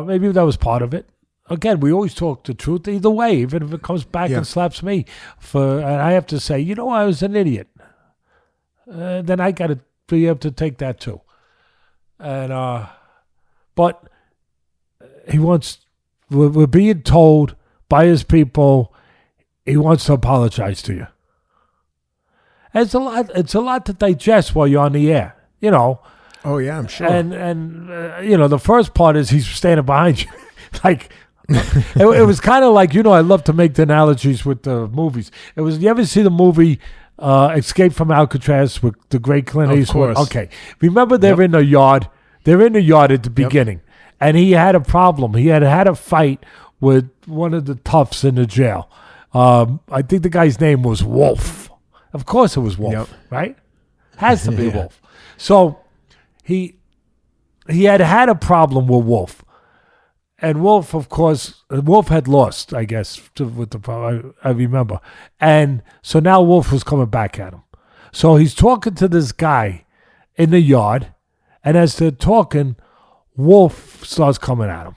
Maybe that was part of it. Again, we always talk the truth either way, even if it comes back and slaps me. And I have to say, I was an idiot. Then I got to be able to take that too. And but we're being told by his people, he wants to apologize to you. And it's a lot to digest while you're on the air, Oh yeah, I'm sure. And the first part is he's standing behind you, like. It was kind of like, I love to make the analogies with the movies. You ever see the movie Escape from Alcatraz with the great Clint Eastwood? Okay. Remember they're in the yard. They're in the yard at the beginning. And he had a problem. He had a fight with one of the toughs in the jail. I think the guy's name was Wolf. Of course it was Wolf, right? Has to be Wolf. So he had a problem with Wolf. And Wolf, of course, had lost, I guess, with the problem. I remember. And so now Wolf was coming back at him. So he's talking to this guy in the yard. And as they're talking, Wolf starts coming at him.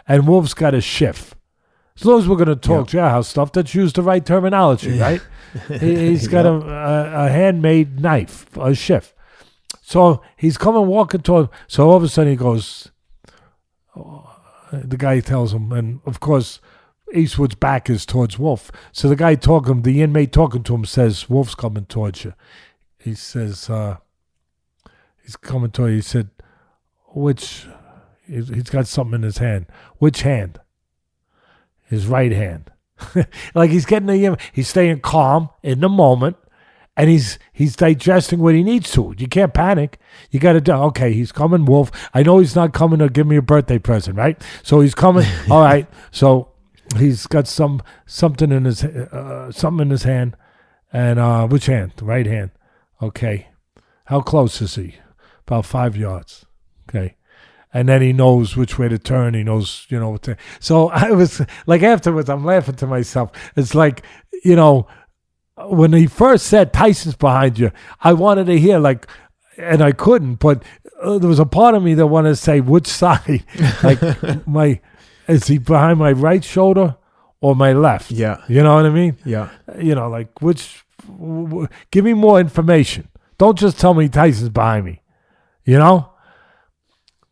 And Wolf's got a shift. As long as we're going to talk jailhouse stuff, let's use the right terminology, right? He's got a handmade knife, a shift. So he's walking toward him. So all of a sudden he goes... The guy tells him, and of course, Eastwood's back is towards Wolf. So the inmate talking to him says, Wolf's coming towards you. He says, he's coming toward you. He said, he's got something in his hand. Which hand? His right hand. Like he's he's staying calm in the moment. And he's digesting what he needs to. You can't panic. You got to do, okay, he's coming, Wolf. I know he's not coming to give me a birthday present, right? So he's coming. All right. So he's got something in his hand. And which hand? The right hand. Okay. How close is he? About 5 yards. Okay. And then he knows which way to turn. He knows, what to. So I was like, afterwards, I'm laughing to myself. It's like, when he first said Tyson's behind you, I wanted to hear and I couldn't, but there was a part of me that wanted to say which side, is he behind my right shoulder or my left? Yeah. You know what I mean? Yeah. Give me more information. Don't just tell me Tyson's behind me.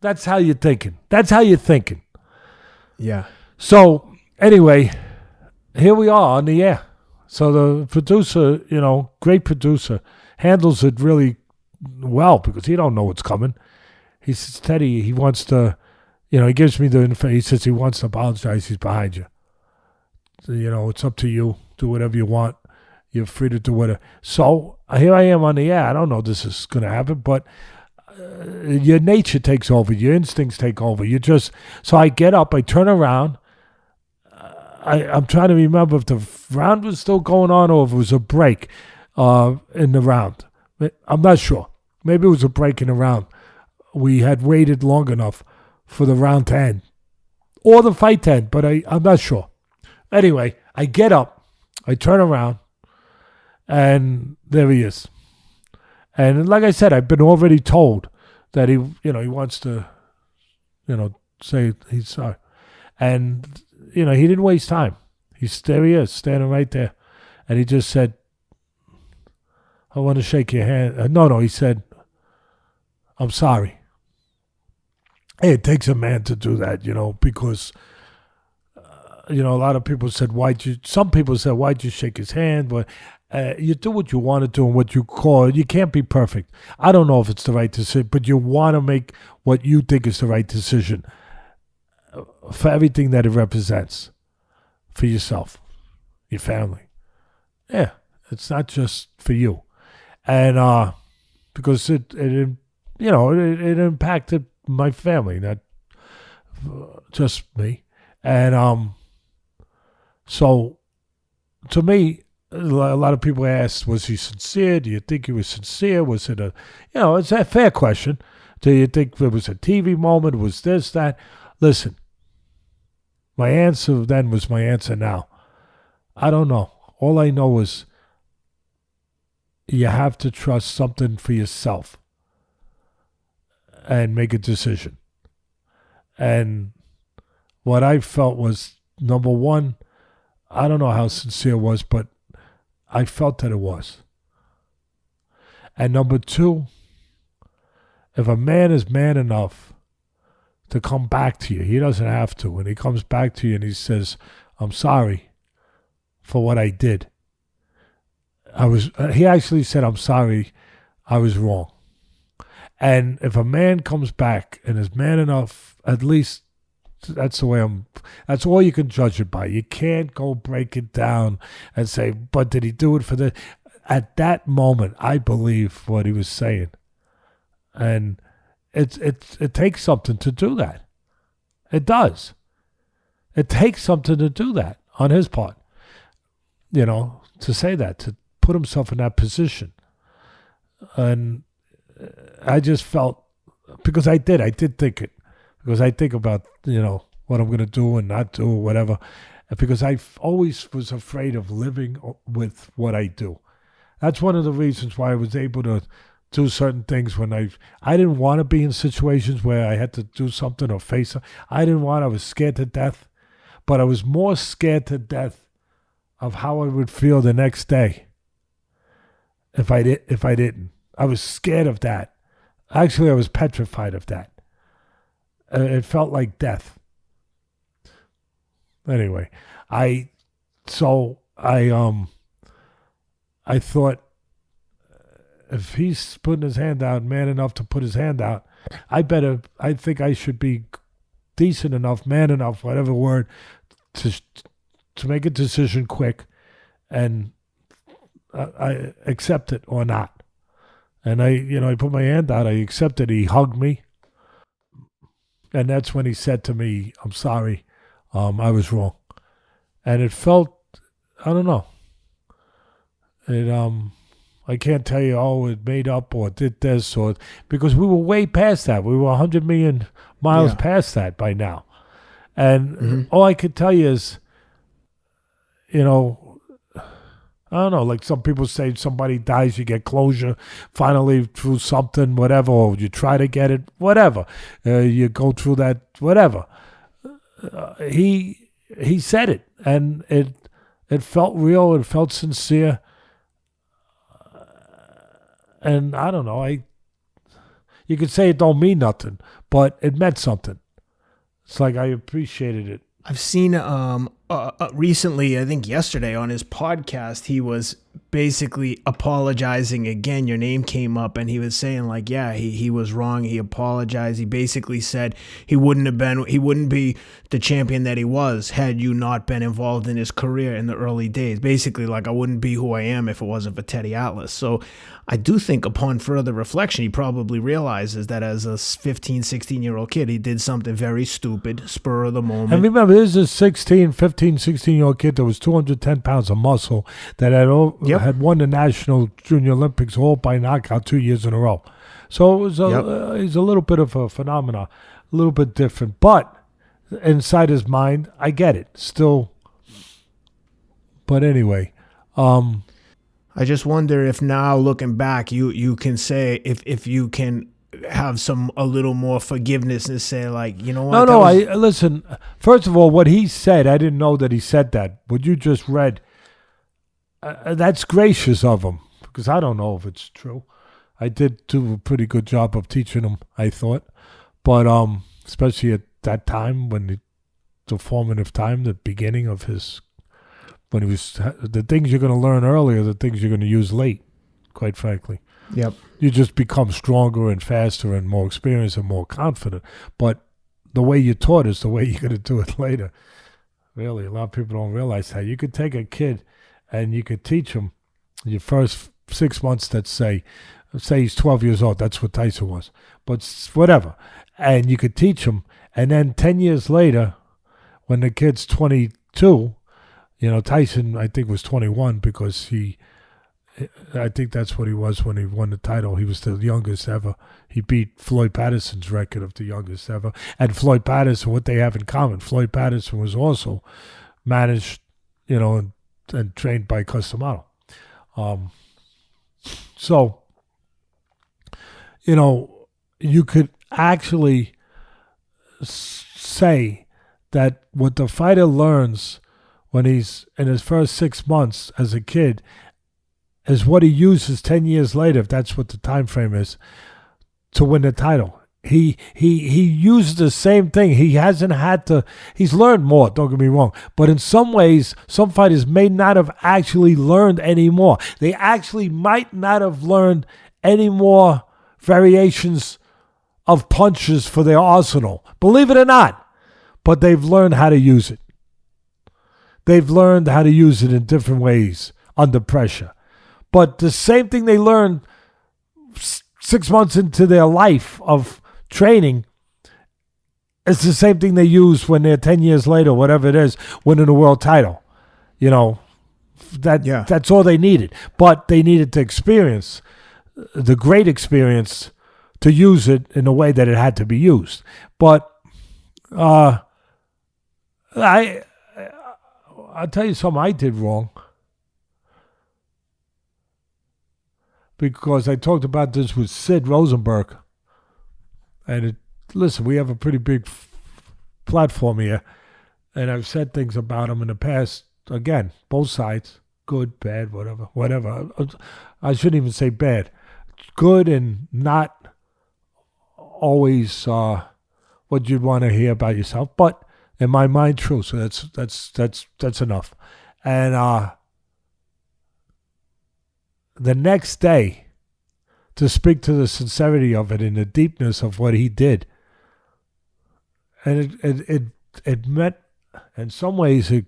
That's how you're thinking. Yeah. So anyway, here we are on the air. So the producer, great producer, handles it really well because he don't know what's coming. He says, Teddy, he wants to, he gives me the info. He says he wants to apologize. He's behind you. So, it's up to you. Do whatever you want. You're free to do whatever. So here I am on the air. I don't know this is going to happen, but your nature takes over. Your instincts take over. So I get up. I turn around. I'm trying to remember if the round was still going on or if it was a break in the round. I'm not sure. Maybe it was a break in the round. We had waited long enough for the round to end. Or the fight to end, but I'm not sure. Anyway, I get up. I turn around. And there he is. And like I said, I've been already told that he wants to, say he's sorry. And... he didn't waste time. There he is, standing right there. And he just said, I want to shake your hand. No, he said, I'm sorry. Hey, it takes a man to do that, because, a lot of people said, some people said, why'd you shake his hand? But you do what you want to do and what you call it. You can't be perfect. I don't know if it's the right decision, but you want to make what you think is the right decision. For everything that it represents for yourself, your family. Yeah, it's not just for you. And because it impacted my family, not just me. And so to me, a lot of people ask, was he sincere? Do you think he was sincere? Was it it's a fair question. Do you think it was a TV moment? Was this, that? Listen, my answer then was my answer now. I don't know. All I know is you have to trust something for yourself and make a decision. And what I felt was, number one, I don't know how sincere it was, but I felt that it was. And number two, if a man is man enough to come back to you, he doesn't have to. When he comes back to you and he says, I'm sorry for what I did. He actually said, I'm sorry, I was wrong. And if a man comes back and is man enough, at least that's all you can judge it by. You can't go break it down and say, but did he do it for the... At that moment, I believe what he was saying. And it takes something to do that. It does. It takes something to do that on his part. To say that, to put himself in that position. And I just felt, because I did think it. Because I think about, what I'm going to do and not do, or whatever. Because I always was afraid of living with what I do. That's one of the reasons why I was able to do certain things when I didn't want to be in situations where I had to do something or face something. I was scared to death. But I was more scared to death of how I would feel the next day if I didn't. I was scared of that. Actually, I was petrified of that. It felt like death. Anyway, I thought, if he's putting his hand out, man enough to put his hand out, I think I should be decent enough, man enough, whatever word, to make a decision quick, and I accept it or not. And I put my hand out, I accepted. He hugged me, and that's when he said to me, "I'm sorry, I was wrong." And it felt, I don't know. I can't tell you, it made up or did this, because we were way past that. We were 100 million miles past that by now. And all I could tell you is, I don't know, like some people say, somebody dies, you get closure, finally through something, whatever, or you try to get it, whatever. You go through that, whatever. He said it, and it felt real, it felt sincere. And I don't know, you could say it don't mean nothing, but it meant something. It's like I appreciated it. I've seen recently, I think yesterday on his podcast, he was basically apologizing again. Your name came up and he was saying like, yeah, he was wrong. He apologized. He basically said he wouldn't be the champion that he was had you not been involved in his career in the early days. Basically, like, I wouldn't be who I am if it wasn't for Teddy Atlas. So I do think upon further reflection, he probably realizes that as a 15, 16-year-old kid, he did something very stupid, spur of the moment. And remember, this is a 15, 16-year-old kid that was 210 pounds of muscle that had won the National Junior Olympics all by knockout 2 years in a row. So it was he's a little bit of a phenomenon, a little bit different. But inside his mind, I get it still. But anyway, I just wonder if now looking back, you can say if you can have a little more forgiveness and say like, you know what? Listen. First of all, what he said, I didn't know that he said that. What you just read, that's gracious of him, because I don't know if it's true. I did do a pretty good job of teaching him, I thought, but especially at that time the formative time, the beginning of his. When he was, the things you're going to learn earlier, the things you're going to use late, quite frankly. Yep. You just become stronger and faster and more experienced and more confident. But the way you taught is the way you're going to do it later. Really, a lot of people don't realize that. You could take a kid and you could teach him your first 6 months, let's say he's 12 years old. That's what Tyson was. But whatever. And you could teach him. And then 10 years later, when the kid's 22... Tyson, I think, was 21 because I think that's what he was when he won the title. He was the youngest ever. He beat Floyd Patterson's record of the youngest ever. And Floyd Patterson, what they have in common, Floyd Patterson was also managed, in and trained by Customado. So, you could actually say that what the fighter learns when he's in his first 6 months as a kid is what he uses 10 years later, if that's what the time frame is, to win the title. He used the same thing. He hasn't had to. He's learned more. Don't get me wrong, but in some ways, some fighters may not have actually learned any more. They actually might not have learned any more variations of punches for their arsenal. Believe it or not, but they've learned how to use it. They've learned how to use it in different ways under pressure. But the same thing they learned 6 months into their life of training, it's the same thing they use when they're 10 years later, whatever it is, winning a world title. That's all they needed. But they needed to experience the great experience to use it in the way that it had to be used. But I'll tell you something I did wrong. Because I talked about this with Sid Rosenberg. And listen, we have a pretty big platform here. And I've said things about him in the past. Again, both sides. Good, bad, whatever. I shouldn't even say bad. Good and not always what you'd want to hear about yourself. But in my mind, true. So that's enough. And the next day, to speak to the sincerity of it and the deepness of what he did, and it meant, in some ways, it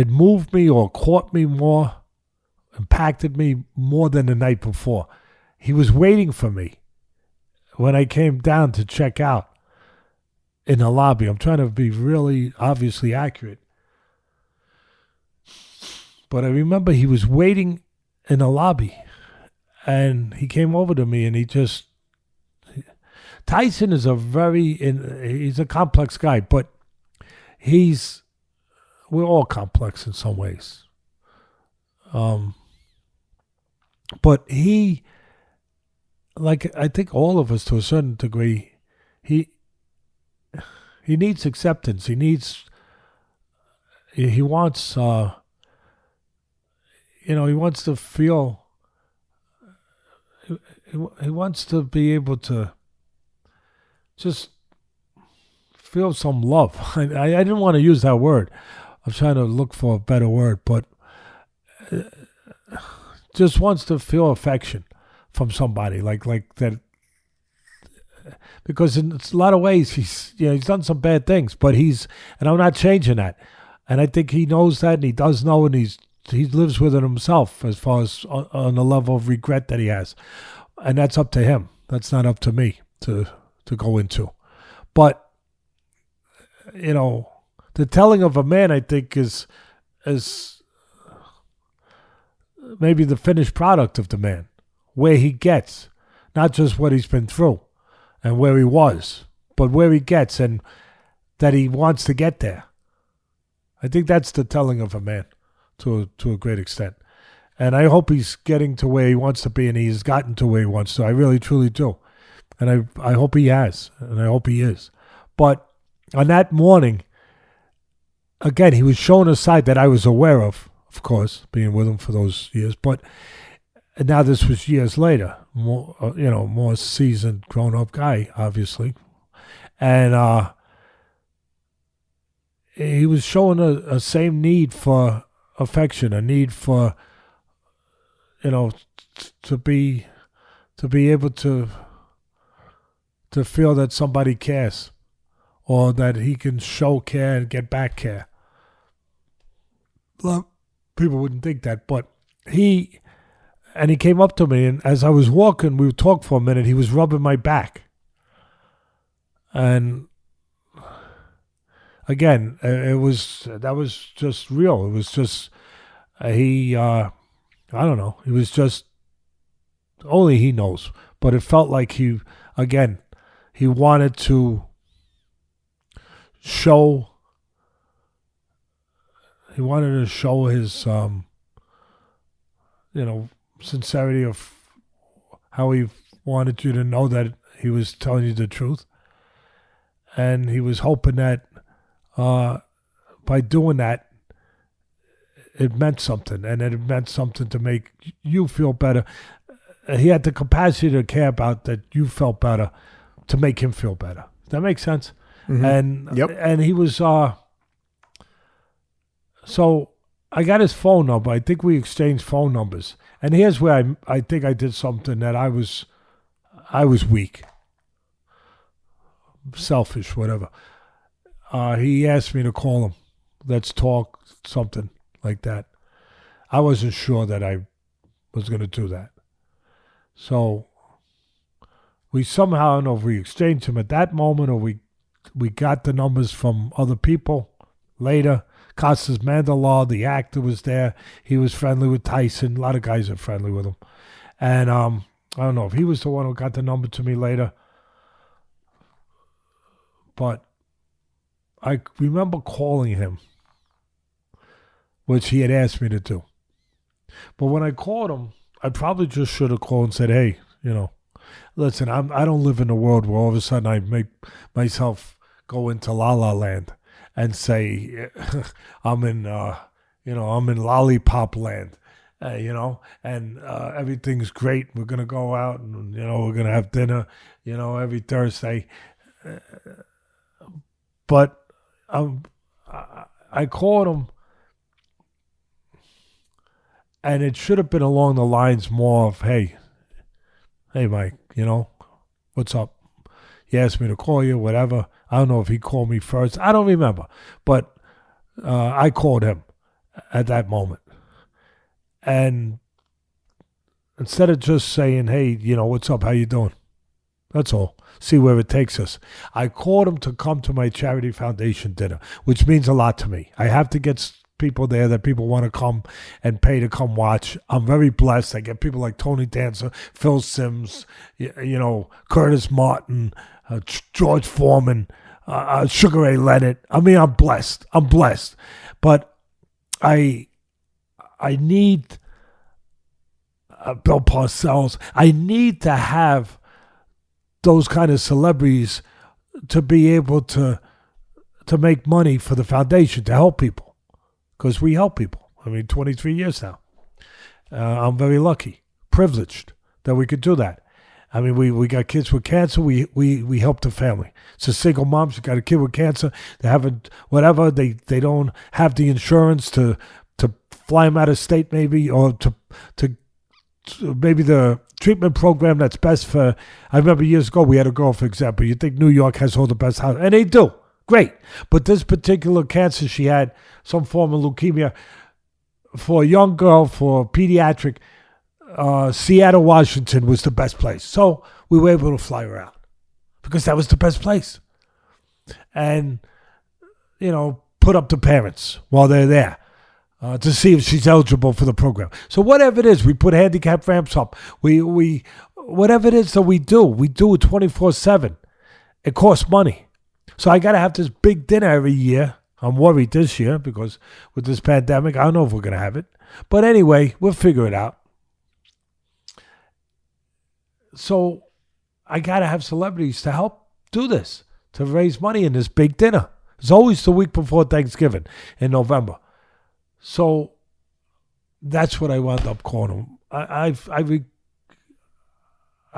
moved me or caught me more, impacted me more than the night before. He was waiting for me when I came down to check out in the lobby. I'm trying to be really obviously accurate. But I remember he was waiting in the lobby, and he came over to me, and Tyson is he's a complex guy, but we're all complex in some ways. But he, like I think all of us to a certain degree, he needs acceptance. He wants, he wants to feel, he wants to be able to just feel some love. I didn't want to use that word. I'm trying to look for a better word, but just wants to feel affection from somebody like that. Because in a lot of ways he's done some bad things, but and I'm not changing that. And I think he knows that, and he does know, and he lives with it himself as far as on the level of regret that he has. And that's up to him. That's not up to me to go into. But, the telling of a man, I think, is maybe the finished product of the man, where he gets, not just what he's been through and where he was, but where he gets and that he wants to get there. I think that's the telling of a man to a great extent. And I hope he's getting to where he wants to be, and he's gotten to where he wants to. I really, truly do. And I hope he has, and I hope he is. But on that morning, again, he was showing a side that I was aware of course, being with him for those years. But now this was years later, more seasoned, grown-up guy, obviously. And he was showing a same need for affection, a need for, to be able to feel that somebody cares, or that he can show care and get back care. Well, people wouldn't think that, but he came up to me, and as I was walking, we talked for a minute. He was rubbing my back, and again, that was just real. It was just I don't know. It was just only he knows, but it felt like he wanted to show he wanted to show his, sincerity of how he wanted you to know that he was telling you the truth. And he was hoping that by doing that, it meant something, and it meant something to make you feel better. He had the capacity to care about that you felt better, to make him feel better. Does that make sense? Mm-hmm. And he was so I got his phone number. I think we exchanged phone numbers. And here's where I think I did something that I was weak, selfish, whatever. He asked me to call him. Let's talk, something like that. I wasn't sure that I was going to do that. So we somehow, I don't know if we exchanged them at that moment or we got the numbers from other people later. Costas Mandela, the actor, was there. He was friendly with Tyson. A lot of guys are friendly with him. And I don't know if he was the one who got the number to me later. But I remember calling him, which he had asked me to do. But when I called him, I probably just should have called and said, hey, listen, I don't live in a world where all of a sudden I make myself go into La La Land and say, I'm in lollipop land, and everything's great. We're going to go out and, we're going to have dinner, every Thursday. But I called him, and it should have been along the lines more of, hey, Mike, what's up? He asked me to call you, whatever. I don't know if he called me first. I don't remember. But I called him at that moment. And instead of just saying, hey, what's up? How you doing? That's all. See where it takes us. I called him to come to my charity foundation dinner, which means a lot to me. I have to get people there that people want to come and pay to come watch. I'm very blessed. I get people like Tony Dancer, Phil Simms, Curtis Martin, George Foreman, Sugar Ray Leonard. I mean, I'm blessed. But I need Bill Parcells. I need to have those kind of celebrities to be able to make money for the foundation, to help people. Because we help people. 23 years now. I'm very lucky, privileged that we could do that. We got kids with cancer. We help the family. It's a single mom. She got a kid with cancer. They haven't, whatever. They don't have the insurance to fly them out of state, maybe, or to maybe the treatment program that's best for. I remember years ago we had a girl, for example. You think New York has all the best house, and they do. Great. But this particular cancer, she had some form of leukemia. For a young girl, for pediatric, Seattle, Washington was the best place. So we were able to fly her out because that was the best place. And, put up the parents while they're there to see if she's eligible for the program. So whatever it is, we put handicap ramps up. We whatever it is that we do it 24/7. It costs money. So I got to have this big dinner every year. I'm worried this year because with this pandemic, I don't know if we're going to have it. But anyway, we'll figure it out. So I got to have celebrities to help do this, to raise money in this big dinner. It's always the week before Thanksgiving in November. So that's what I wound up calling him. I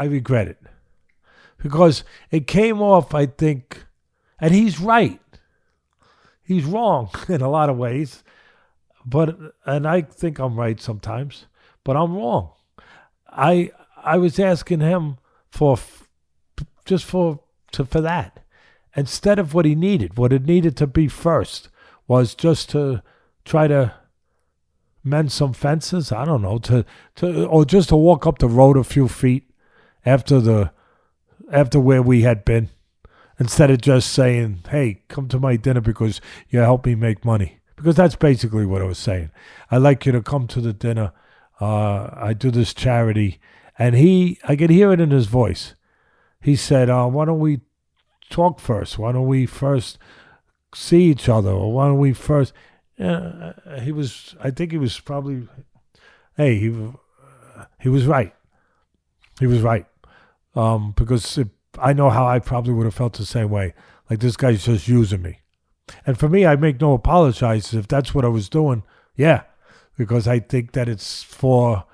regret it because it came off, I think, and he's right. He's wrong in a lot of ways, and I think I'm right sometimes, but I'm wrong. I was asking him for that instead of what he needed. What it needed to be first was just to try to mend some fences. I don't know, or just to walk up the road a few feet after where we had been. Instead of just saying, hey, come to my dinner because you help me make money. Because that's basically what I was saying. I'd like you to come to the dinner. I do this charity. And I could hear it in his voice. He said, why don't we talk first? Why don't we first see each other? Or why don't we first? he was. I think he was probably. Hey, he was right. He was right. Because I know how I probably would have felt the same way. Like, this guy's just using me. And for me, I make no apologies if that's what I was doing. Yeah, because I think that it's for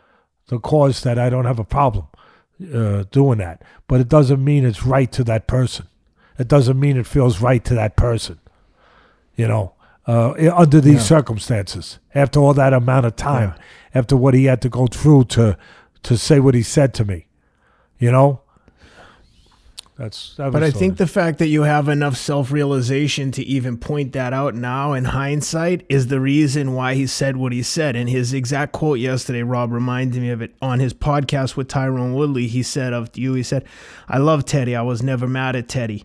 the cause that I don't have a problem doing that. But it doesn't mean it's right to that person. It doesn't mean it feels right to that person. Under these circumstances, after all that amount of time, after what he had to go through to say what he said to me, But I think the fact that you have enough self-realization to even point that out now in hindsight is the reason why he said what he said. And his exact quote yesterday, Rob reminded me of it on his podcast with Tyrone Woodley. He said of you, he said, "I love Teddy. I was never mad at Teddy."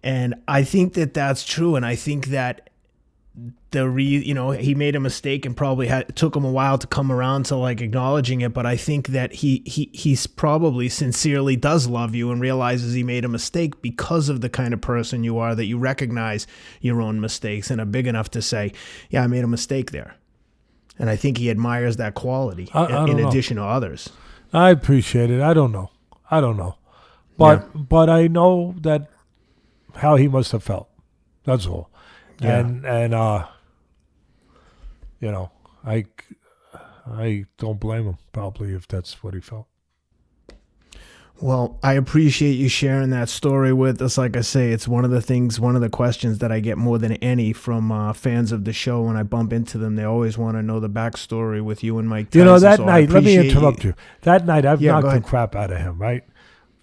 And I think that that's true. And I think that he made a mistake and probably took him a while to come around to like acknowledging it. But I think that he's probably sincerely does love you and realizes he made a mistake because of the kind of person you are, that you recognize your own mistakes and are big enough to say, yeah, I made a mistake there. And I think he admires that quality in addition to others. I appreciate it. I don't know. But I know that how he must have felt. That's all. Yeah. And I don't blame him probably if that's what he felt. Well, I appreciate you sharing that story with us. Like I say, it's one of the questions that I get more than any from fans of the show when I bump into them. They always want to know the backstory with you and Mike Tyson. That night, let me interrupt you. That night, I've knocked the crap out of him, right?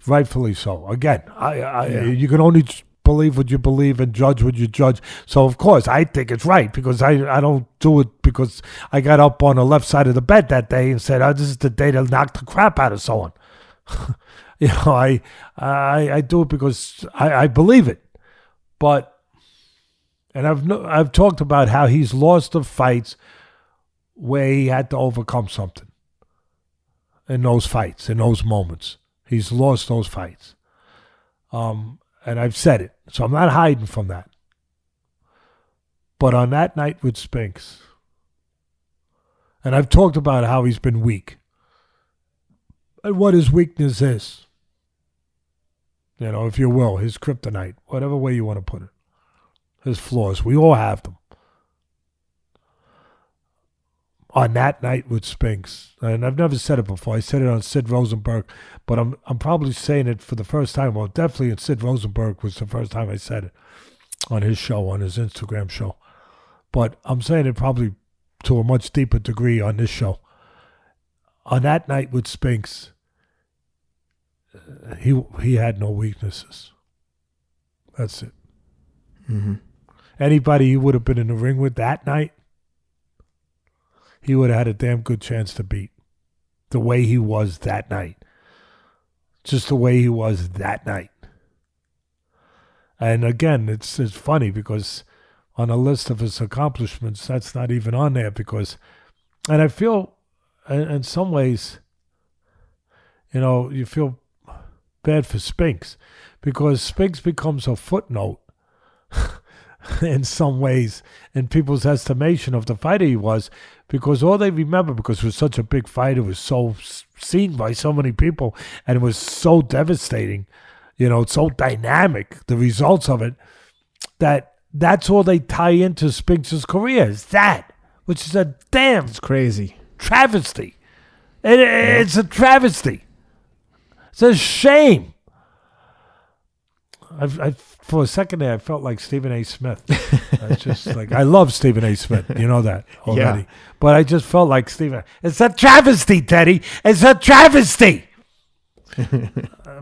Rightfully so. Again, you can only believe what you believe and judge what you judge. So, of course, I think it's right because I don't do it because I got up on the left side of the bed that day and said, this is the day to knock the crap out of someone. I do it because I believe it. And I've talked about how he's lost the fights where he had to overcome something in those fights, in those moments. He's lost those fights. And I've said it, so I'm not hiding from that. But on that night with Spinks, and I've talked about how he's been weak and what his weakness is. If you will, his kryptonite, whatever way you want to put it. His flaws, we all have them. On that night with Spinks, and I've never said it before. I said it on Sid Rosenberg, but I'm probably saying it for the first time. Well, definitely Sid Rosenberg was the first time I said it on his show, on his Instagram show. But I'm saying it probably to a much deeper degree on this show. On that night with Spinks, he had no weaknesses. That's it. Mm-hmm. Anybody he would have been in the ring with that night, he would have had a damn good chance to beat the way he was that night. Just the way he was that night. And again, it's funny because on a list of his accomplishments, that's not even on there because, and I feel in some ways, you feel bad for Spinks because Spinks becomes a footnote in some ways in people's estimation of the fighter he was, because all they remember, because it was such a big fight, it was so seen by so many people, and it was so devastating, so dynamic, the results of it, that's all they tie into Spinks' career is that, which is a damn it's crazy travesty. It's a travesty. It's a shame. I for a second there, I felt like Stephen A. Smith. I love Stephen A. Smith. You know that already. Yeah. But I just felt like Stephen. It's a travesty, Teddy. It's a travesty.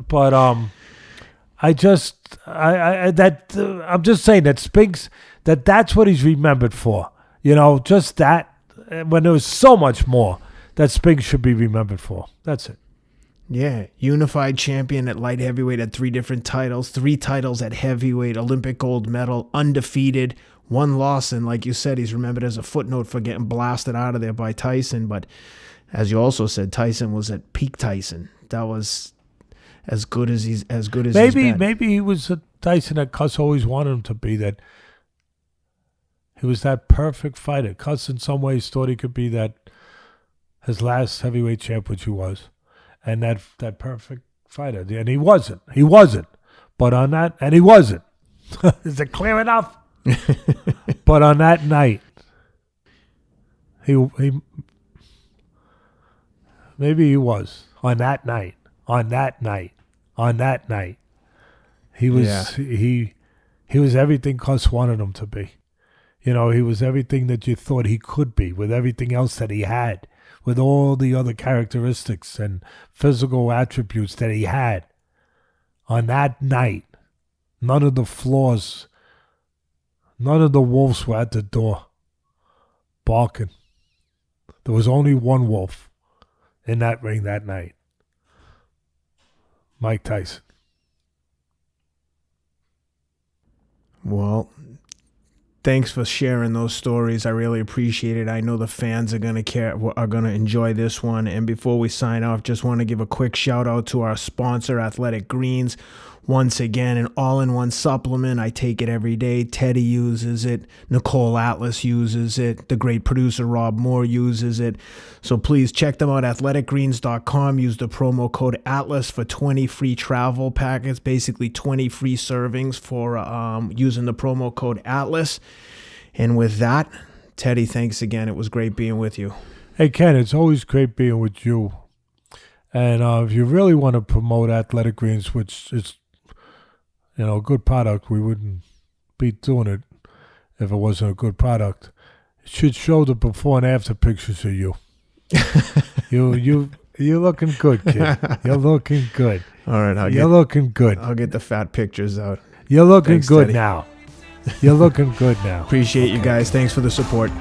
But I'm just saying that Spinks, that's what he's remembered for. Just that, when there was so much more that Spinks should be remembered for. That's it. Yeah, unified champion at light heavyweight, had 3 different titles, 3 titles at heavyweight, Olympic gold medal, undefeated, 1 loss, and like you said, he's remembered as a footnote for getting blasted out of there by Tyson. But as you also said, Tyson was at peak Tyson. That was as good as he's been. Maybe he was a Tyson that Cuss always wanted him to be. That He was that perfect fighter. Cuss in some ways thought he could be that his last heavyweight champ, which he was, and that perfect fighter. And he wasn't. He wasn't. But on that, and he wasn't. Is it clear enough? But on that night, he maybe he was on that night. He was he was everything Cuss wanted him to be. You know, he was everything that you thought he could be, with everything else that he had, with all the other characteristics and physical attributes that he had. On that night, none of the flaws, none of the wolves were at the door barking. There was only one wolf in that ring that night. Mike Tyson. Well, thanks for sharing those stories. I really appreciate it. I know the fans are gonna enjoy this one. And before we sign off, just want to give a quick shout out to our sponsor, Athletic Greens. Once again, an all-in-one supplement. I take it every day. Teddy uses it. Nicole Atlas uses it. The great producer Rob Moore uses it. So please check them out, athleticgreens.com. Use the promo code ATLAS for 20 free travel packets, basically 20 free servings for using the promo code ATLAS. And with that, Teddy, thanks again. It was great being with you. Hey, Ken, it's always great being with you. And if you really want to promote Athletic Greens, which is a good product, we wouldn't be doing it if it wasn't a good product. It should show the before and after pictures of you. You're looking good, kid. You're looking good. All right, you're looking good. I'll get the fat pictures out. You're looking good now. You're looking good now. Appreciate you guys. Thanks for the support.